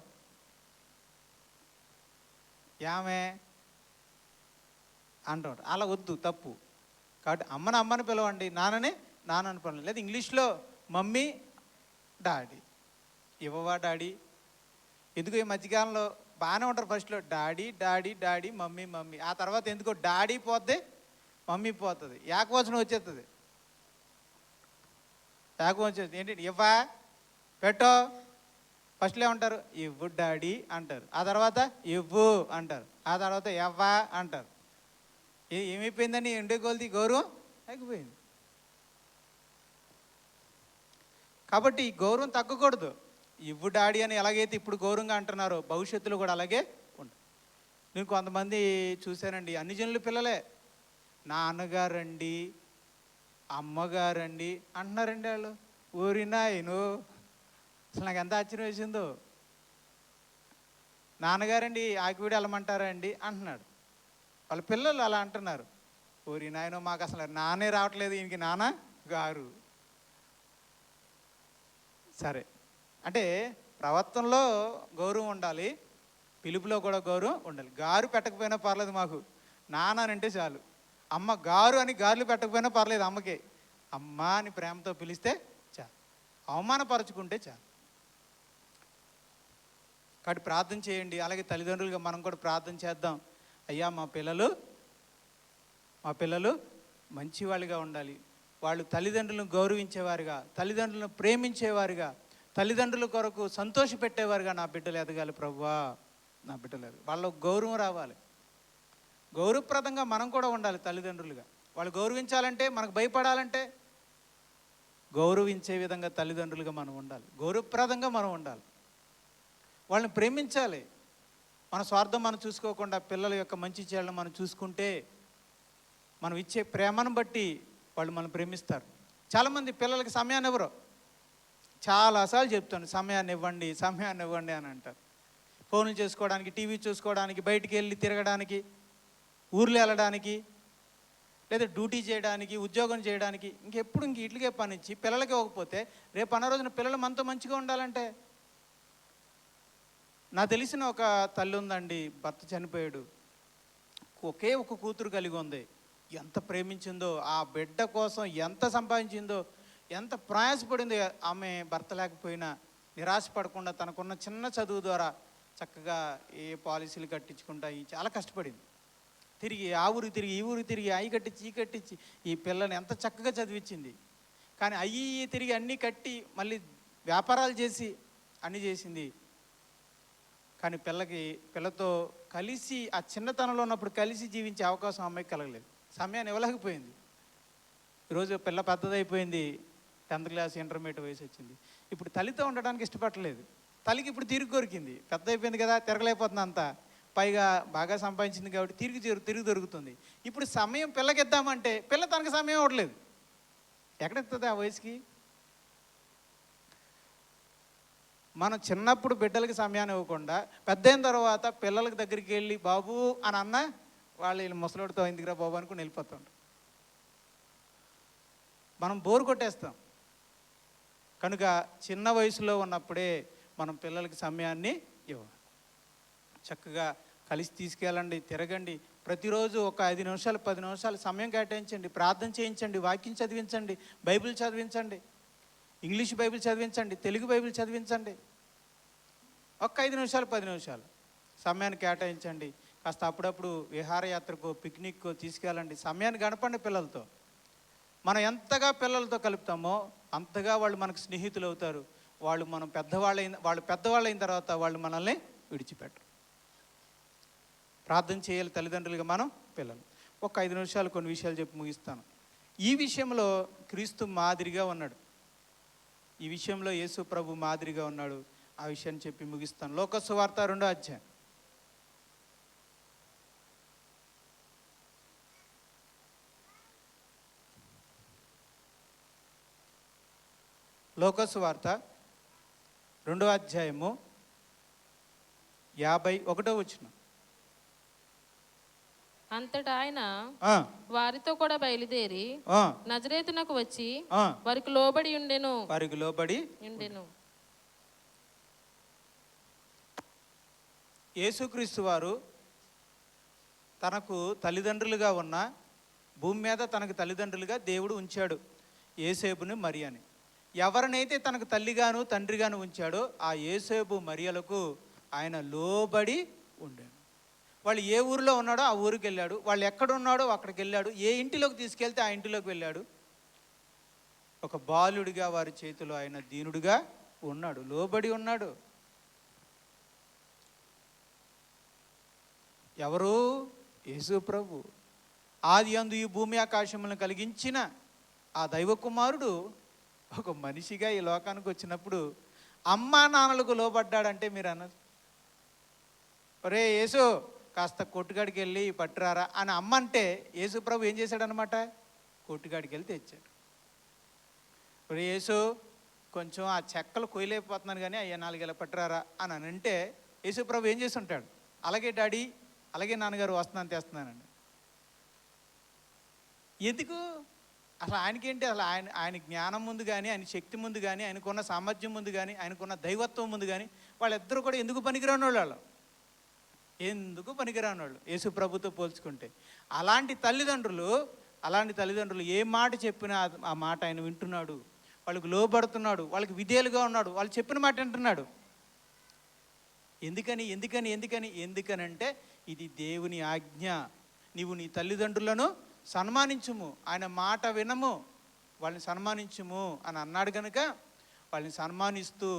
యామే అంటూ ఉంటారు. అలా వద్దు, తప్పు. కాబట్టి అమ్మని పిలవండి, నాన్నని పిలవండి. లేదా ఇంగ్లీష్లో మమ్మీ డాడీ. ఇవ్వవా డాడీ? ఎందుకు ఈ మధ్యకాలంలో బాగానే ఉంటారు, ఫస్ట్లో daddy daddy daddy, mummy mummy. ఆ తర్వాత ఎందుకో డాడీ పోద్ది, మమ్మీ పోతుంది, ఏకవచనం వచ్చేస్తుంది. ఏకవచనం ఏంటి? ఇవ్వా, పెట్టో. ఫస్ట్లో ఏమంటారు? ఇవ్వు డాడీ అంటారు. ఆ తర్వాత ఇవ్వు అంటారు. ఆ తర్వాత ఎవ్వా అంటారు. ఏమైపోయిందని ఎండే కొలిది గౌరవం తగ్గిపోయింది. కాబట్టి ఈ గౌరవం తగ్గకూడదు. ఇవ్వు డాడీ అని ఎలాగైతే ఇప్పుడు గౌరవంగా అంటున్నారో భవిష్యత్తులో కూడా అలాగే ఉంటుంది. నేను కొంతమంది చూశానండి, అన్ని జనుల పిల్లలే నాన్నగారండి, అమ్మగారండి అంటున్నారండి వాళ్ళు. ఊరినాయను, అసలు నాకు ఎంత ఆశ్చర్యం వేసిందో. నాన్నగారండి ఆకివీడు వెళ్ళమంటారా అండి అంటున్నాడు. వాళ్ళ పిల్లలు అలా అంటున్నారు. ఊరి నాయనో, మాకు అసలు నాన్నే రావట్లేదు, ఈయనకి నాన్న గారు. సరే, అంటే ప్రవర్తనలో గౌరవం ఉండాలి, పిలుపులో కూడా గౌరవం ఉండాలి. గారు పెట్టకపోయినా పర్లేదు మాకు, నాన్న అని అంటే చాలు. అమ్మ గారు అని గారులు పెట్టకపోయినా పర్లేదు, అమ్మకే అమ్మ అని ప్రేమతో పిలిస్తే చాలు, అవమానపరచుకుంటే చాలు. కాబట్టి ప్రార్థన చేయండి. అలాగే తల్లిదండ్రులుగా మనం కూడా ప్రార్థన చేద్దాం. అయ్యా, మా పిల్లలు మంచివాళ్ళుగా ఉండాలి. వాళ్ళు తల్లిదండ్రులను గౌరవించేవారుగా, తల్లిదండ్రులను ప్రేమించేవారుగా, తల్లిదండ్రుల కొరకు సంతోషపెట్టేవారుగా నా బిడ్డలు ఎదగాలి ప్రభువా. నా బిడ్డలు ఎదగాలి, వాళ్ళ గౌరవం రావాలి. గౌరవప్రదంగా మనం కూడా ఉండాలి తల్లిదండ్రులుగా. వాళ్ళు గౌరవించాలంటే, మనకు భయపడాలంటే గౌరవించే విధంగా తల్లిదండ్రులుగా మనం ఉండాలి. గౌరవప్రదంగా మనం ఉండాలి. వాళ్ళని ప్రేమించాలి. మన స్వార్థం మనం చూసుకోకుండా పిల్లల యొక్క మంచి చెడులను మనం చూసుకుంటే, మనం ఇచ్చే ప్రేమను బట్టి వాళ్ళు మనం ప్రేమిస్తారు. చాలామంది పిల్లలకి సమయాన్ని ఇవ్వరు. చాలాసార్లు చెప్తాను, సమయాన్ని ఇవ్వండి అని అంటారు. ఫోన్లు చేసుకోవడానికి, టీవీ చూసుకోవడానికి, బయటికి వెళ్ళి తిరగడానికి, ఊర్లు వెళ్ళడానికి, లేదా డ్యూటీ చేయడానికి, ఉద్యోగం చేయడానికి, ఇంకెప్పుడు ఇట్లకే పనిచ్చి పిల్లలకి ఇవ్వకపోతే రేపు అన్న రోజున పిల్లలు మనతో మంచిగా ఉండాలంటే. నాకు తెలిసిన ఒక తల్లి ఉందండి, భర్త చనిపోయాడు, ఒకే ఒక కూతురు కలిగి ఉంది. ఎంత ప్రేమించిందో, ఆ బిడ్డ కోసం ఎంత సంపాదించిందో, ఎంత ప్రయాసపడిందో. ఆమె భర్త లేకపోయినా నిరాశపడకుండా తనకున్న చిన్న చదువు ద్వారా చక్కగా ఏ పాలసీలు కట్టించుకుంటా చాలా కష్టపడింది. తిరిగి ఆ ఊరు తిరిగి ఈ ఊరు తిరిగి అవి కట్టించి ఈ కట్టించి ఈ పిల్లని ఎంత చక్కగా చదివించింది. కానీ అయ్యి తిరిగి అన్నీ కట్టి మళ్ళీ వ్యాపారాలు చేసి అన్నీ చేసింది. కానీ పిల్లతో కలిసి ఆ చిన్నతనంలో ఉన్నప్పుడు కలిసి జీవించే అవకాశం అమ్మాయికి కలగలేదు. సమయాన్ని ఇవ్వలేకపోయింది. ఈరోజు పిల్ల పెద్దదైపోయింది, 10th క్లాస్ ఇంటర్మీడియట్ వయసు వచ్చింది. ఇప్పుడు తల్లితో ఉండడానికి ఇష్టపడలేదు. తల్లికి ఇప్పుడు తిరిగి కొరికింది, పెద్ద అయిపోయింది కదా, తిరగలేకపోతుంది అంతా. పైగా బాగా సంపాదించింది కాబట్టి తిరిగి దొరుకుతుంది. ఇప్పుడు సమయం పిల్లకి ఇద్దామంటే పిల్ల తనకు సమయం ఇవ్వట్లేదు. ఎక్కడెత్తుంది ఆ వయసుకి? మనం చిన్నప్పుడు బిడ్డలకి సమయాన్ని ఇవ్వకుండా పెద్ద అయిన తర్వాత పిల్లలకి దగ్గరికి వెళ్ళి బాబు అని అన్న వాళ్ళు ముసలోడితో ఎందుకురా బాబు అనుకుని వెళ్ళిపోతుంటారు. మనం బోరు కొట్టేస్తాం. కనుక చిన్న వయసులో ఉన్నప్పుడే మనం పిల్లలకి సమయాన్ని ఇవ్వాలి. చక్కగా కలిసి తీసుకెళ్ళండి, తిరగండి. ప్రతిరోజు ఒక 5 నిమిషాలు 10 నిమిషాలు సమయం కేటాయించండి. ప్రార్థన చేయించండి, వాక్యం చదివించండి, బైబిల్ చదివించండి, ఇంగ్లీష్ బైబిల్ చదివించండి, తెలుగు బైబిల్ చదివించండి. ఒక 5 నిమిషాలు 10 నిమిషాలు సమయాన్ని కేటాయించండి. కాస్త అప్పుడప్పుడు విహారయాత్రకో పిక్నిక్కో తీసుకెళ్ళండి. సమయాన్ని గడపండి పిల్లలతో. మనం ఎంతగా పిల్లలతో కలుపుతామో అంతగా వాళ్ళు మనకు స్నేహితులు అవుతారు. వాళ్ళు పెద్దవాళ్ళు అయిన తర్వాత వాళ్ళు మనల్ని విడిచిపెట్టరు. ప్రార్థన చేయాలి తల్లిదండ్రులుగా మనం పిల్లలు. ఒక 5 నిమిషాలు కొన్ని విషయాలు చెప్పి ముగిస్తాను. ఈ విషయంలో క్రీస్తు మాదిరిగా ఉన్నాడు. ఈ విషయంలో యేసు ప్రభు మాదిరిగా ఉన్నాడు. ఆ విషయాన్ని చెప్పి ముగిస్తాను. లోక సువార్త 2వ అధ్యాయం. లోక సువార్త 2వ అధ్యాయము 51వ వచనం. అంతటా ఆయన వారితో కూడా బయలుదేరి నజరేతునకు వచ్చి వారికి లోబడి ఉండెను. యేసుక్రీస్తు వారు తనకు తల్లిదండ్రులుగా ఉన్న భూమి మీద తనకు తల్లిదండ్రులుగా దేవుడు ఉంచాడు యేసేపుని మరియని. ఎవరినైతే తనకు తల్లిగాను తండ్రిగాను ఉంచాడో ఆ యేసేపు మరియలకు ఆయన లోబడి ఉండాడు. వాళ్ళు ఏ ఊరిలో ఉన్నాడో ఆ ఊరికి వెళ్ళాడు. వాళ్ళు ఎక్కడ ఉన్నాడో అక్కడికి వెళ్ళాడు. ఏ ఇంటిలోకి తీసుకెళ్తే ఆ ఇంటిలోకి వెళ్ళాడు. ఒక బాలుడిగా వారి చేతిలో ఆయన దీనుడిగా ఉన్నాడు, లోబడి ఉన్నాడు. ఎవరు? యేసు ప్రభు. ఆది యందు ఈ భూమి ఆకాశములను కలిగించిన ఆ దైవ కుమారుడు ఒక మనిషిగా ఈ లోకానికి వచ్చినప్పుడు అమ్మా నాన్నలకు లోబడ్డాడంటే మీరు అన్నారు, ఒరే యేసు కాస్త కొట్టుగాడికి వెళ్ళి పట్టురారా అని అమ్మంటే యేసు ప్రభు ఏం చేశాడనమాట, కొట్టుగాడికి వెళ్ళి తెచ్చాడు. ఇప్పుడు యేసు కొంచెం ఆ చెక్కలు కొయ్యలేకపోతున్నాను కానీ అయ్యా 4 ఇలా పట్టురారా అని అంటే యేసు ప్రభు ఏం చేసి ఉంటాడు, అలాగే డాడీ, అలాగే నాన్నగారు వస్తున్నాను తెస్తున్నానండి. ఎందుకు అసలు ఆయనకేంటి, అసలు ఆయన జ్ఞానం ముందు కానీ, ఆయన శక్తి ముందు కానీ, ఆయనకున్న సామర్థ్యం ముందు కానీ, ఆయనకున్న దైవత్వం ముందు కానీ వాళ్ళిద్దరూ కూడా ఎందుకు పనికిరాని వాళ్ళు, ఎందుకు పనికిరాని వాళ్ళు యేసు ప్రభుతో పోల్చుకుంటే. అలాంటి తల్లిదండ్రులు ఏ మాట చెప్పినా ఆ మాట ఆయన వింటున్నాడు, వాళ్ళకి లోబడుతున్నాడు, వాళ్ళకి విధేయులుగా ఉన్నాడు, వాళ్ళు చెప్పిన మాట వింటున్నాడు. ఎందుకనంటే ఇది దేవుని ఆజ్ఞ. నీవు నీ తల్లిదండ్రులను సన్మానించుము, ఆయన మాట వినము, వాళ్ళని సన్మానించుము అని అన్నాడు కనుక వాళ్ళని సన్మానిస్తూ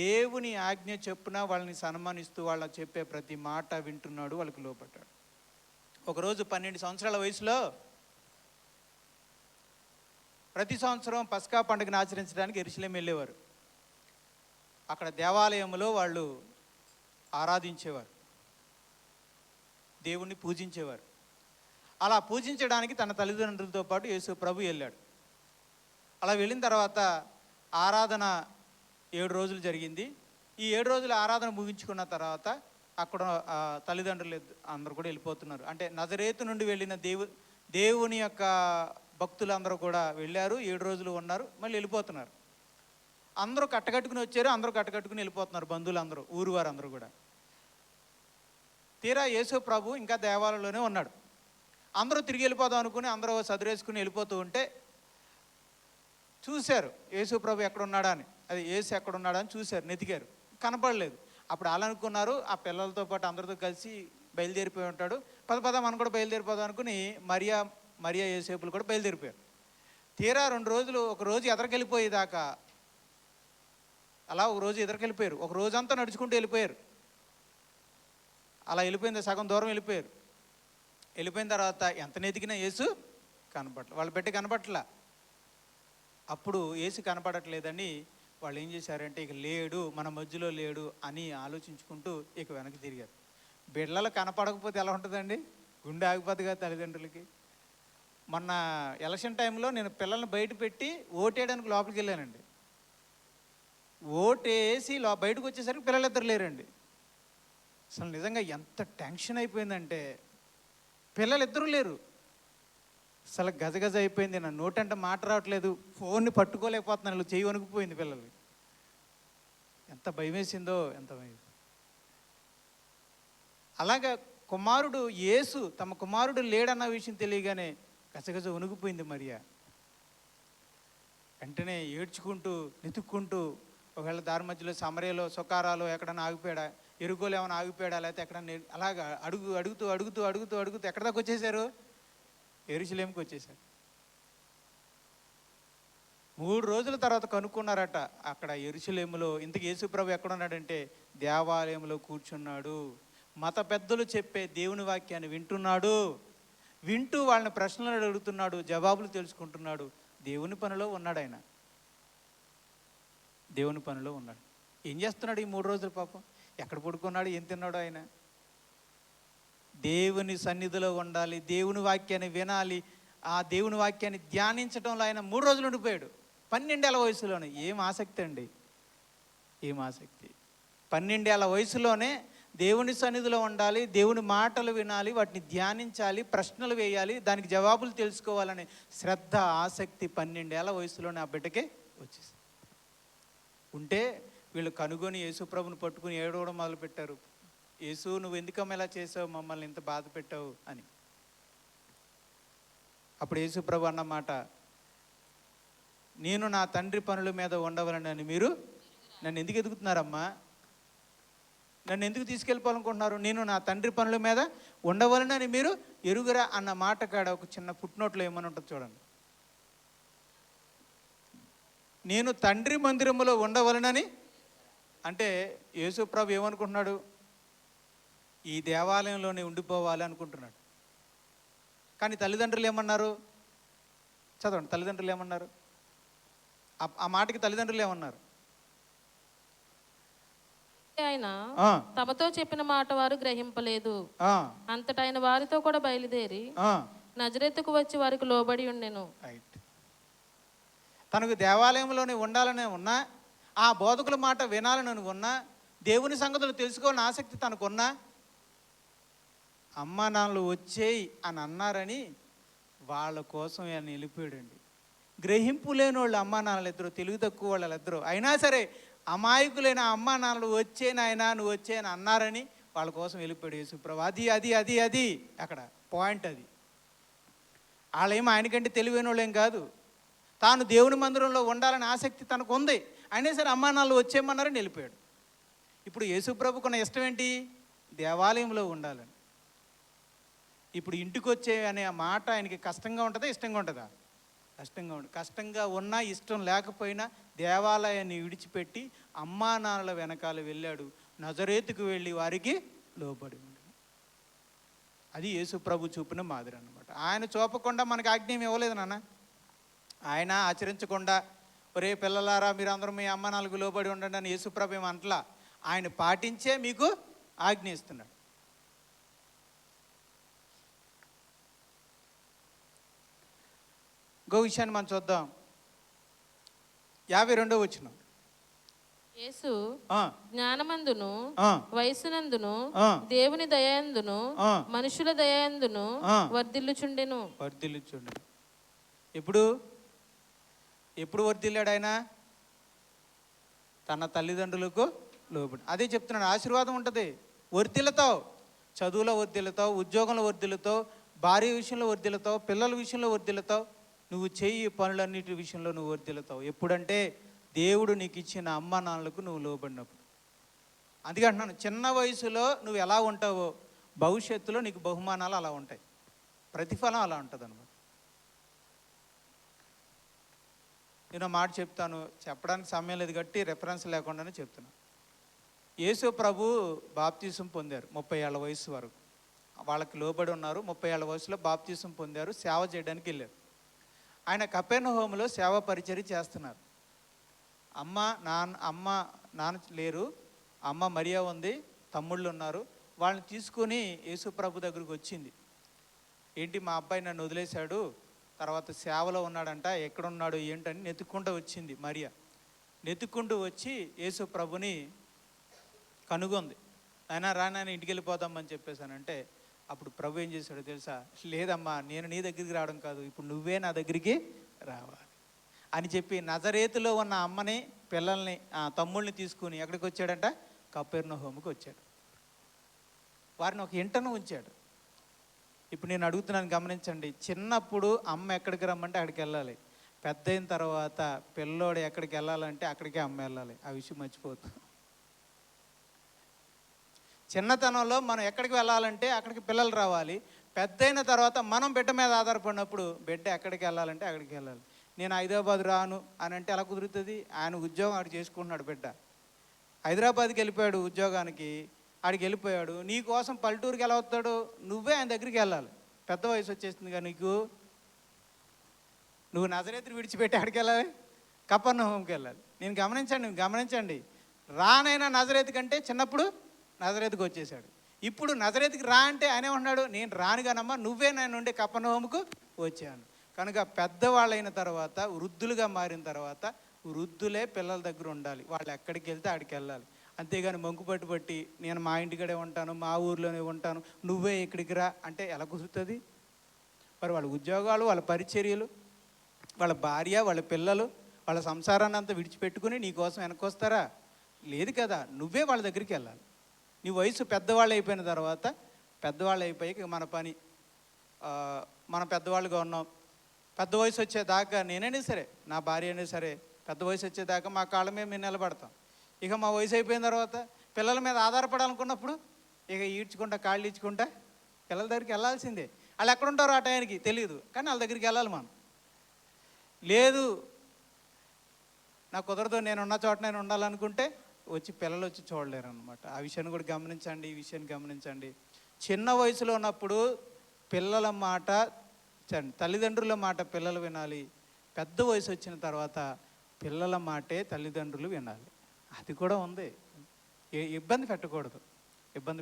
దేవుని ఆజ్ఞ చెప్పున వాళ్ళని సన్మానిస్తూ వాళ్ళ చెప్పే ప్రతి మాట వింటున్నాడు, వాళ్ళకి లోపడ్డాడు. ఒకరోజు 12 సంవత్సరాల వయసులో ప్రతి సంవత్సరం పస్కా పండుగను ఆచరించడానికి యెరూషలేము వెళ్ళేవారు. అక్కడ దేవాలయంలో వాళ్ళు ఆరాధించేవారు, దేవుణ్ణి పూజించేవారు. అలా పూజించడానికి తన తల్లిదండ్రులతో పాటు యేసు ప్రభు వెళ్ళాడు. అలా వెళ్ళిన తర్వాత ఆరాధన 7 రోజులు జరిగింది. ఈ 7 రోజుల ఆరాధన ముగించుకున్న తర్వాత అక్కడ తల్లిదండ్రులు అందరూ కూడా వెళ్ళిపోతున్నారు. అంటే నజరేతు నుండి వెళ్ళిన దేవుని యొక్క భక్తులందరూ కూడా వెళ్ళారు, 7 రోజులు ఉన్నారు, మళ్ళీ వెళ్ళిపోతున్నారు. అందరూ కట్టకట్టుకుని వచ్చారు, అందరూ కట్టకట్టుకుని వెళ్ళిపోతున్నారు, బంధువులందరూ, ఊరు వారందరూ కూడా. తీరా యేసు ప్రభు ఇంకా దేవాలయంలోనే ఉన్నాడు. అందరూ తిరిగి వెళ్ళిపోదాం అనుకుని అందరూ సదిరేసుకుని వెళ్ళిపోతూ ఉంటే చూశారు యేసు ప్రభు ఎక్కడున్నాడా అని, అది యేసు ఎక్కడున్నాడా అని చూశారు, నెతికారు, కనపడలేదు. అప్పుడు వాళ్ళు అనుకున్నారు ఆ పిల్లలతో పాటు అందరితో కలిసి బయలుదేరిపోయి ఉంటాడు, పద మనం కూడా బయలుదేరిపోదాం అనుకుని మరియా యేసేపులు కూడా బయలుదేరిపోయారు. తీరా 2 రోజులు, ఒక రోజు ఎదరికెళ్ళిపోయేదాకా అలా ఒక రోజు ఎదరికెళ్ళిపోయారు, ఒక రోజంతా నడుచుకుంటూ వెళ్ళిపోయారు. అలా వెళ్ళిపోయింది, సగం దూరం వెళ్ళిపోయారు. వెళ్ళిపోయిన తర్వాత ఎంత నెతికినా యేసు వాళ్ళు పెట్టి కనపట్లా. అప్పుడు యేసు కనపడట్లేదని వాళ్ళు ఏం చేశారంటే ఇక లేడు, మన మధ్యలో లేడు అని ఆలోచించుకుంటూ ఇక వెనక్కి తిరిగారు. బిడ్డలు కనపడకపోతే ఎలా ఉంటుందండి, గుండె ఆగిపోతుంది కదా తల్లిదండ్రులకి. మొన్న ఎలక్షన్ టైంలో నేను పిల్లల్ని బయట పెట్టి ఓటేయడానికి లోపలికి వెళ్ళానండి. ఓటేసి బయటకు వచ్చేసరికి పిల్లలిద్దరు లేరండి. అసలు నిజంగా ఎంత టెన్షన్ అయిపోయిందంటే, పిల్లలిద్దరూ లేరు, అసలు గజగజ అయిపోయింది. నా నోటంటే మాట రావట్లేదు, ఫోన్ని పట్టుకోలేకపోతున్నాను, చెయ్యి వణుకుపోయింది పిల్లలు. ఎంత భయం వేసిందో, ఎంత భయం. అలాగా కుమారుడు యేసు తమ కుమారుడు లేడన్న విషయం తెలియగానే గజగజ వణుకుపోయింది మరియా. వెంటనే ఏడ్చుకుంటూ నెతుక్కుంటూ, ఒకవేళ దారి మధ్యలో సమరయలో సుకారాలో ఎక్కడన్నా ఆగిపోయాడా, ఎరుకోలు ఏమైనా ఆగిపోయాడా, లేకపోతే ఎక్కడన్నా అలాగా అడుగుతూ ఎక్కడ దాకా వచ్చేసారు, యెరూషలేముకి వచ్చేసారు. 3 రోజుల తర్వాత కనుక్కున్నారట అక్కడ యెరూషలేములో. ఇంతకు యేసుప్రభు ఎక్కడున్నాడంటే దేవాలయంలో కూర్చున్నాడు, మత పెద్దలు చెప్పే దేవుని వాక్యాన్ని వింటున్నాడు, వింటూ వాళ్ళని ప్రశ్నలు అడుగుతున్నాడు, జవాబులు తెలుసుకుంటున్నాడు. దేవుని పనిలో ఉన్నాడు ఆయన, దేవుని పనిలో ఉన్నాడు. ఏం చేస్తున్నాడు ఈ 3 రోజులు పాపం, ఎక్కడ పడుకున్నాడు, ఏం తిన్నాడు ఆయన? దేవుని సన్నిధిలో ఉండాలి, దేవుని వాక్యాన్ని వినాలి, ఆ దేవుని వాక్యాన్ని ధ్యానించడంలో ఆయన 3 రోజులు ఉండిపోయాడు. 12 ఏళ్ల వయసులోనే. ఏం ఆసక్తి అండి, ఏం ఆసక్తి. 12 ఏళ్ల వయసులోనే దేవుని సన్నిధిలో ఉండాలి, దేవుని మాటలు వినాలి, వాటిని ధ్యానించాలి, ప్రశ్నలు వేయాలి, దానికి జవాబులు తెలుసుకోవాలనే శ్రద్ధ, ఆసక్తి 12 ఏళ్ల వయసులోనే ఆ బిడ్డకే వచ్చేసి ఉంటే వీళ్ళు కనుగొని యేసుప్రభుని పట్టుకుని ఏడవడం మొదలుపెట్టారు. యేసు, నువ్వు ఎందుకమ్మ ఇలా చేసావు, మమ్మల్ని ఇంత బాధ పెట్టావు అని. అప్పుడు యేసుప్రభు అన్నమాట, నేను నా తండ్రి పనుల మీద ఉండవలనని మీరు నన్ను ఎందుకు ఎదుగుతున్నారమ్మా, నన్ను ఎందుకు తీసుకెళ్ళిపోవాలనుకుంటున్నారు? నేను నా తండ్రి పనుల మీద ఉండవలనని మీరు ఎరుగురా అన్న మాట కాడ ఒక చిన్న ఫుట్నోట్లో ఏమని ఉంటుంది చూడండి. నేను తండ్రి మందిరములో ఉండవలనని అంటే యేసుప్రభు ఏమనుకుంటున్నాడు, ఈ దేవాలయంలోనే ఉండిపోవాలి అనుకుంటున్నాడు. కానీ తల్లిదండ్రులు ఏమన్నారు చదవండి, తల్లిదండ్రులు ఏమన్నారు, ఆ మాటకి తల్లిదండ్రులు ఏమన్నారు? ఆయన ఆ, తమతో చెప్పిన మాట వారు గ్రహింపలేదు. ఆ, అంతటా ఆయన వారితో కూడా బయలుదేరి ఆ. నజరేతుకు వచ్చి వారికి లోబడి ఉండెను. రైట్. తనకు దేవాలయంలోనే ఉండాలని ఉన్నా, ఆ బోధకుల మాట వినాలని ఉన్నా, దేవుని సంగతులు తెలుసుకోవాలని ఆసక్తి తనకున్నా, అమ్మా నాన్నలు వచ్చేయి అని అన్నారని వాళ్ళ కోసం ఆయన వెళ్ళిపోయాడండి. గ్రహింపు లేని వాళ్ళు అమ్మా నాన్నలు ఇద్దరు, తెలివి తక్కువ వాళ్ళిద్దరు అయినా సరే అమాయకులైన అమ్మా నాన్నలు వచ్చే నాయనా నువ్వు వచ్చే అని అన్నారని వాళ్ళ కోసం వెళ్ళిపోయాడు యేసుప్రభు. అది అది అది అది అక్కడ పాయింట్. అది వాళ్ళేమో ఆయనకంటే తెలివైన వాళ్ళేం కాదు. తాను దేవుని మందిరంలో ఉండాలని ఆసక్తి తనకు ఉంది, అయినా సరే అమ్మా నాన్నలు వచ్చేయమన్నారని వెళ్ళిపోయాడు. ఇప్పుడు యేసుప్రభుకున్న ఇష్టం ఏంటి? దేవాలయంలో ఉండాలని. ఇప్పుడు ఇంటికి వచ్చే అనే మాట ఆయనకి కష్టంగా ఉంటుందా, ఇష్టంగా ఉంటుందా? కష్టంగా ఉంటుంది. కష్టంగా ఉన్నా ఇష్టం లేకపోయినా దేవాలయాన్ని విడిచిపెట్టి అమ్మా నాన్నల వెనకాల వెళ్ళాడు. నజరేతుకు వెళ్ళి వారికి లోబడి ఉన్నాడు. అది యేసు ప్రభు చూపిన మాదిరి అన్నమాట. ఆయన చూపకుండా మనకు ఆజ్ఞ ఇవ్వలేదు నాన్న. ఆయన ఆచరించకుండా ఒరే పిల్లలారా మీరు అందరూ మీ అమ్మ నాన్నలకు లోబడి ఉండండి అని యేసు ప్రభు ఏమంటలా. ఆయన పాటించే మీకు ఆజ్ఞ ఇస్తున్నాడు. ఇంకో విషయాన్ని మనం చూద్దాం. 52వ వచనం. యేసు ఆ, జ్ఞానమందును ఆ, వయసునందును ఆ, దేవుని దయందును ఆ, మనుషుల దయందును ఆ. వర్ధిల్లుచుండెను. వర్ధిల్లుచుండెను. ఎప్పుడు ఎప్పుడు వర్ధిల్లాడు ఆయన? తన తల్లిదండ్రులకు లోబడి. అదే చెప్తున్నాడు, ఆశీర్వాదం ఉంటుంది. వర్ధిల్లుతావు, చదువులో వర్ధిల్లుతావు, ఉద్యోగంలో వర్ధిల్లుతావు, భార్య విషయంలో వర్ధిల్లుతావు, పిల్లల విషయంలో వర్ధిల్లుతావు, నువ్వు చేయి పనులన్నిటి విషయంలో నువ్వు వర్ధిల్లుతావు. ఎప్పుడంటే దేవుడు నీకు ఇచ్చిన అమ్మ నాన్నలకు నువ్వు లోబడినప్పుడు. అందుకే అంటున్నాను, చిన్న వయసులో నువ్వు ఎలా ఉంటావో భవిష్యత్తులో నీకు బహుమానాలు అలా ఉంటాయి, ప్రతిఫలం అలా ఉంటుంది అన్నమాట. నేను మాట చెప్తాను, చెప్పడానికి సమయం లేదు కాబట్టి రెఫరెన్స్ లేకుండానే చెప్తున్నాను. యేసు ప్రభు బాప్తీసం పొందారు 30 ఏళ్ల వయసు వరకు. వాళ్ళకి లోబడి ఉన్నారు. 30 ఏళ్ల వయసులో బాప్తీసం పొందారు, సేవ చేయడానికి వెళ్ళారు. ఆయన కపెర్నహూములో సేవ పరిచర్య చేస్తున్నారు. అమ్మ నాన్న లేరు, అమ్మ మరియా ఉంది, తమ్ముళ్ళు ఉన్నారు. వాళ్ళని తీసుకొని యేసు ప్రభు దగ్గరికి వచ్చింది. ఏంటి మా అబ్బాయి నన్ను వదిలేశాడు, తర్వాత సేవలో ఉన్నాడంట, ఎక్కడున్నాడు ఏంటని నెతుక్కుంటూ వచ్చింది మరియా. నెతుక్కుంటూ వచ్చి యేసు ప్రభుని కనుగొంది. ఆయన రానాయన ఇంటికి వెళ్ళిపోదామని చెప్పేశానంటే అప్పుడు ప్రభు ఏం చేశాడో తెలుసా? లేదమ్మా, నేను నీ దగ్గరికి రావడం కాదు, ఇప్పుడు నువ్వే నా దగ్గరికి రావాలి అని చెప్పి నజరేతులో ఉన్న అమ్మని పిల్లల్ని తమ్ముళ్ళని తీసుకుని ఎక్కడికి వచ్చాడంట? కపెర్నహూముకి వచ్చాడు. వారిని ఒక ఇంటను ఉంచాడు. ఇప్పుడు నేను అడుగుతున్నాను, గమనించండి. చిన్నప్పుడు అమ్మ ఎక్కడికి రమ్మంటే అక్కడికి వెళ్ళాలి, పెద్ద అయిన తర్వాత పిల్లోడు ఎక్కడికి వెళ్ళాలంటే అక్కడికే అమ్మ వెళ్ళాలి. ఆ విషయం మర్చిపోతు. చిన్నతనంలో మనం ఎక్కడికి వెళ్ళాలంటే అక్కడికి పిల్లలు రావాలి. పెద్ద అయిన తర్వాత మనం బిడ్డ మీద ఆధారపడినప్పుడు బిడ్డ ఎక్కడికి వెళ్ళాలంటే అక్కడికి వెళ్ళాలి. నేను హైదరాబాద్ రాను అని అంటే ఎలా కుదురుతుంది? ఆయన ఉద్యోగం ఆడు చేసుకుంటున్నాడు. బిడ్డ హైదరాబాద్కి వెళ్ళిపోయాడు ఉద్యోగానికి, ఆడికి వెళ్ళిపోయాడు. నీ కోసం పల్లెటూరుకి ఎలా వస్తాడు? నువ్వే ఆయన దగ్గరికి వెళ్ళాలి. పెద్ద వయసు వచ్చేస్తుందిగా నీకు. నువ్వు నజరేతుని విడిచిపెట్టి ఆడికి వెళ్ళాలి, కపెర్నహూముకి వెళ్ళాలి. నేను గమనించండి. రానైనా నజరేతు కంటే చిన్నప్పుడు నజరేతుకి వచ్చేసాడు. ఇప్పుడు నజరేతుకి రా అంటే ఆయనే ఉన్నాడు, నేను రానుగానమ్మా, నువ్వే నేను ఉండే కపెర్నహూముకు వచ్చాను. కనుక పెద్దవాళ్ళైన తర్వాత, వృద్ధులుగా మారిన తర్వాత వృద్ధులే పిల్లల దగ్గర ఉండాలి. వాళ్ళు ఎక్కడికి వెళ్తే ఆడికి వెళ్ళాలి. అంతేగాని మొంకు పట్టి నేను మా ఇంటికడే ఉంటాను, మా ఊర్లోనే ఉంటాను, నువ్వే ఇక్కడికి రా అంటే ఎలా కుదురుతుంది? మరి వాళ్ళ ఉద్యోగాలు, వాళ్ళ పరిచర్యలు, వాళ్ళ భార్య, వాళ్ళ పిల్లలు, వాళ్ళ సంసారాన్ని అంతా విడిచిపెట్టుకుని నీ కోసం వెనకొస్తారా? లేదు కదా. నువ్వే వాళ్ళ దగ్గరికి వెళ్ళాలి. నీ వయసు పెద్దవాళ్ళు అయిపోయిన తర్వాత, పెద్దవాళ్ళు అయిపోయాక మన పని, మనం పెద్దవాళ్ళుగా ఉన్నాం, పెద్ద వయసు వచ్చేదాకా నేనైనా సరే, నా భార్య అయినా సరే, పెద్ద వయసు వచ్చేదాకా మా కాళ్ళ మీద మేము నిలబడతాం. ఇక మా వయసు అయిపోయిన తర్వాత పిల్లల మీద ఆధారపడాలనుకున్నప్పుడు ఇక ఈడ్చుకుంటా, కాళ్ళు ఈడ్చుకుంటా పిల్లల దగ్గరికి వెళ్ళాల్సిందే. వాళ్ళు ఎక్కడుంటారో ఆ టైంకి తెలియదు, కానీ వాళ్ళ దగ్గరికి వెళ్ళాలి మనం. లేదు నాకు కుదరదు, నేను ఉన్న చోట నేను ఉండాలనుకుంటే పిల్లలు వచ్చి చూడలేరు అనమాట. ఆ విషయాన్ని కూడా గమనించండి. ఈ విషయాన్ని గమనించండి. చిన్న వయసులో ఉన్నప్పుడు పిల్లల మాట, తల్లిదండ్రుల మాట పిల్లలు వినాలి. పెద్ద వయసు వచ్చిన తర్వాత పిల్లల మాటే తల్లిదండ్రులు వినాలి. అది కూడా ఉంది. ఇబ్బంది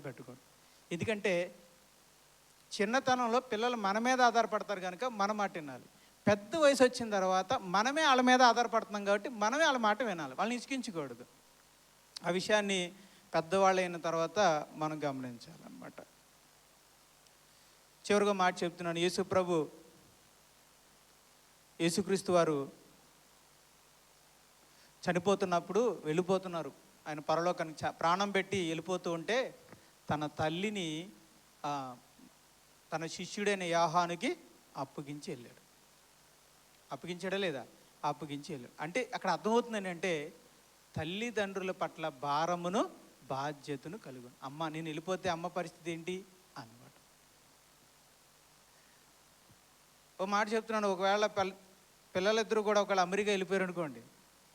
పెట్టకూడదు. ఎందుకంటే చిన్నతనంలో పిల్లలు మన మీద ఆధారపడతారు కనుక మన మాట వినాలి. పెద్ద వయసు వచ్చిన తర్వాత మనమే వాళ్ళ మీద ఆధారపడుతున్నాం కాబట్టి మనమే వాళ్ళ మాట వినాలి, వాళ్ళని ఇసికించకూడదు. ఆ విషయాన్ని పెద్దవాళ్ళు అయిన తర్వాత మనం గమనించాలన్నమాట. చివరిగా మాట చెప్తున్నాను. యేసుక్రీస్తు వారు చనిపోతున్నప్పుడు వెళ్ళిపోతున్నారు. ఆయన పరలోకానికి ప్రాణం పెట్టి వెళ్ళిపోతూ ఉంటే తన తల్లిని తన శిష్యుడైన యోహానుకి అప్పగించి వెళ్ళాడు. అప్పగించాడా లేదా? అప్పగించి వెళ్ళాడు. అంటే అక్కడ అర్థమవుతుంది ఏంటంటే తల్లిదండ్రుల పట్ల భారమును బాధ్యతను కలుగు. అమ్మ నేను వెళ్ళిపోతే అమ్మ పరిస్థితి ఏంటి అన్నమాట. ఓ మాట చెప్తున్నాను. ఒకవేళ పిల్లలిద్దరూ కూడా ఒకవేళ అమెరికా వెళ్ళిపోయారు అనుకోండి,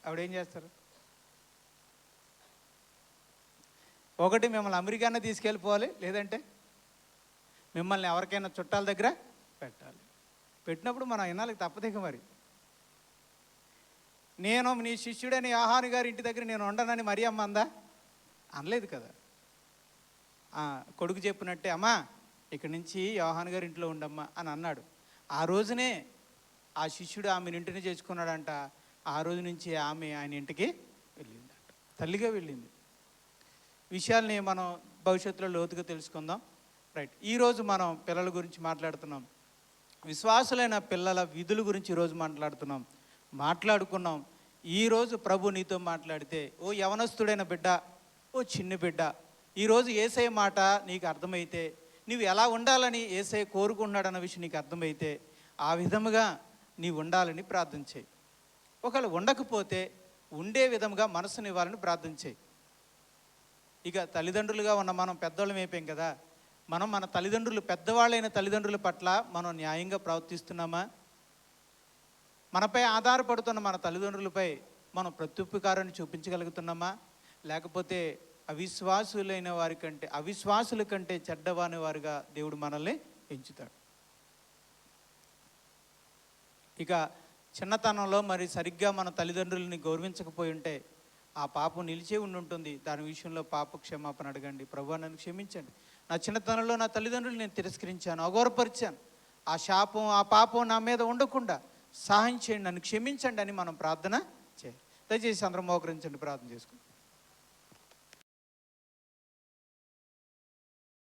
ఆవిడేం చేస్తారు? ఒకటి మిమ్మల్ని అమెరికానే తీసుకెళ్ళిపోవాలి, లేదంటే మిమ్మల్ని ఎవరికైనా చుట్టాల దగ్గర పెట్టాలి. పెట్టినప్పుడు మనం వినాలి, తప్పదిక. మరి నేను నీ శిష్యుడైన యోహాను గారి ఇంటి దగ్గర నేను ఉండనని మరి అమ్మ అందా? అనలేదు కదా. కొడుకు చెప్పినట్టే అమ్మా ఇక్కడి నుంచి యోహాను గారి ఇంట్లో ఉండమ్మా అని అన్నాడు. ఆ రోజునే ఆ శిష్యుడు ఆమెను ఇంటిని చేసుకున్నాడంట. ఆ రోజు నుంచి ఆమె ఆయన ఇంటికి వెళ్ళిందంట, తల్లిగా వెళ్ళింది. విషయాల్ని మనం భవిష్యత్తులో లోతుగా తెలుసుకుందాం. రైట్, ఈరోజు మనం పిల్లల గురించి మాట్లాడుతున్నాం. విశ్వాసులైన పిల్లల విధుల గురించి ఈరోజు మాట్లాడుకున్నాం. ఈరోజు ప్రభు నీతో మాట్లాడితే, ఓ యవనస్తుడైన బిడ్డ, ఓ చిన్న బిడ్డ, ఈరోజు యేసయ్య మాట నీకు అర్థమైతే, నీవు ఎలా ఉండాలని యేసయ్య కోరుకున్నాడన్న విషయం నీకు అర్థమైతే ఆ విధముగా నీవు ఉండాలని ప్రార్థన చేయి. ఒకవేళ ఉండకపోతే ఉండే విధముగా మనసునివ్వాలని ప్రార్థన చేయి. ఇక తల్లిదండ్రులుగా ఉన్న మనం పెద్దవాళ్ళం అయిపోయాం కదా. మనం మన తల్లిదండ్రులు, పెద్దవాళ్ళైన తల్లిదండ్రుల పట్ల మనం న్యాయంగా ప్రవర్తిస్తున్నామా? మనపై ఆధారపడుతున్న మన తల్లిదండ్రులపై మనం ప్రత్యుపకారాన్ని చూపించగలుగుతున్నామా? లేకపోతే అవిశ్వాసుల కంటే చెడ్డవాని వారుగా దేవుడు మనల్ని ఎంచుతాడు. ఇక చిన్నతనంలో మరి సరిగ్గా మన తల్లిదండ్రులని గౌరవించకపోయి ఉంటే ఆ పాపం నిలిచే ఉంటుంది. దాని విషయంలో పాప క్షమాపణ అడగండి. ప్రభువా నన్ను క్షమించండి, నా చిన్నతనంలో నా తల్లిదండ్రులు నేను తిరస్కరించాను, అగౌరవపరిచాను, ఆ శాపం ఆ పాపం నా మీద ఉండకుండా సహాయం చేయండి, నన్ను క్షమించండి అని మనం ప్రార్థన చేయాలి. దయచేసి అందరం మోకరించండి, ప్రార్థన చేసుకుంటాం.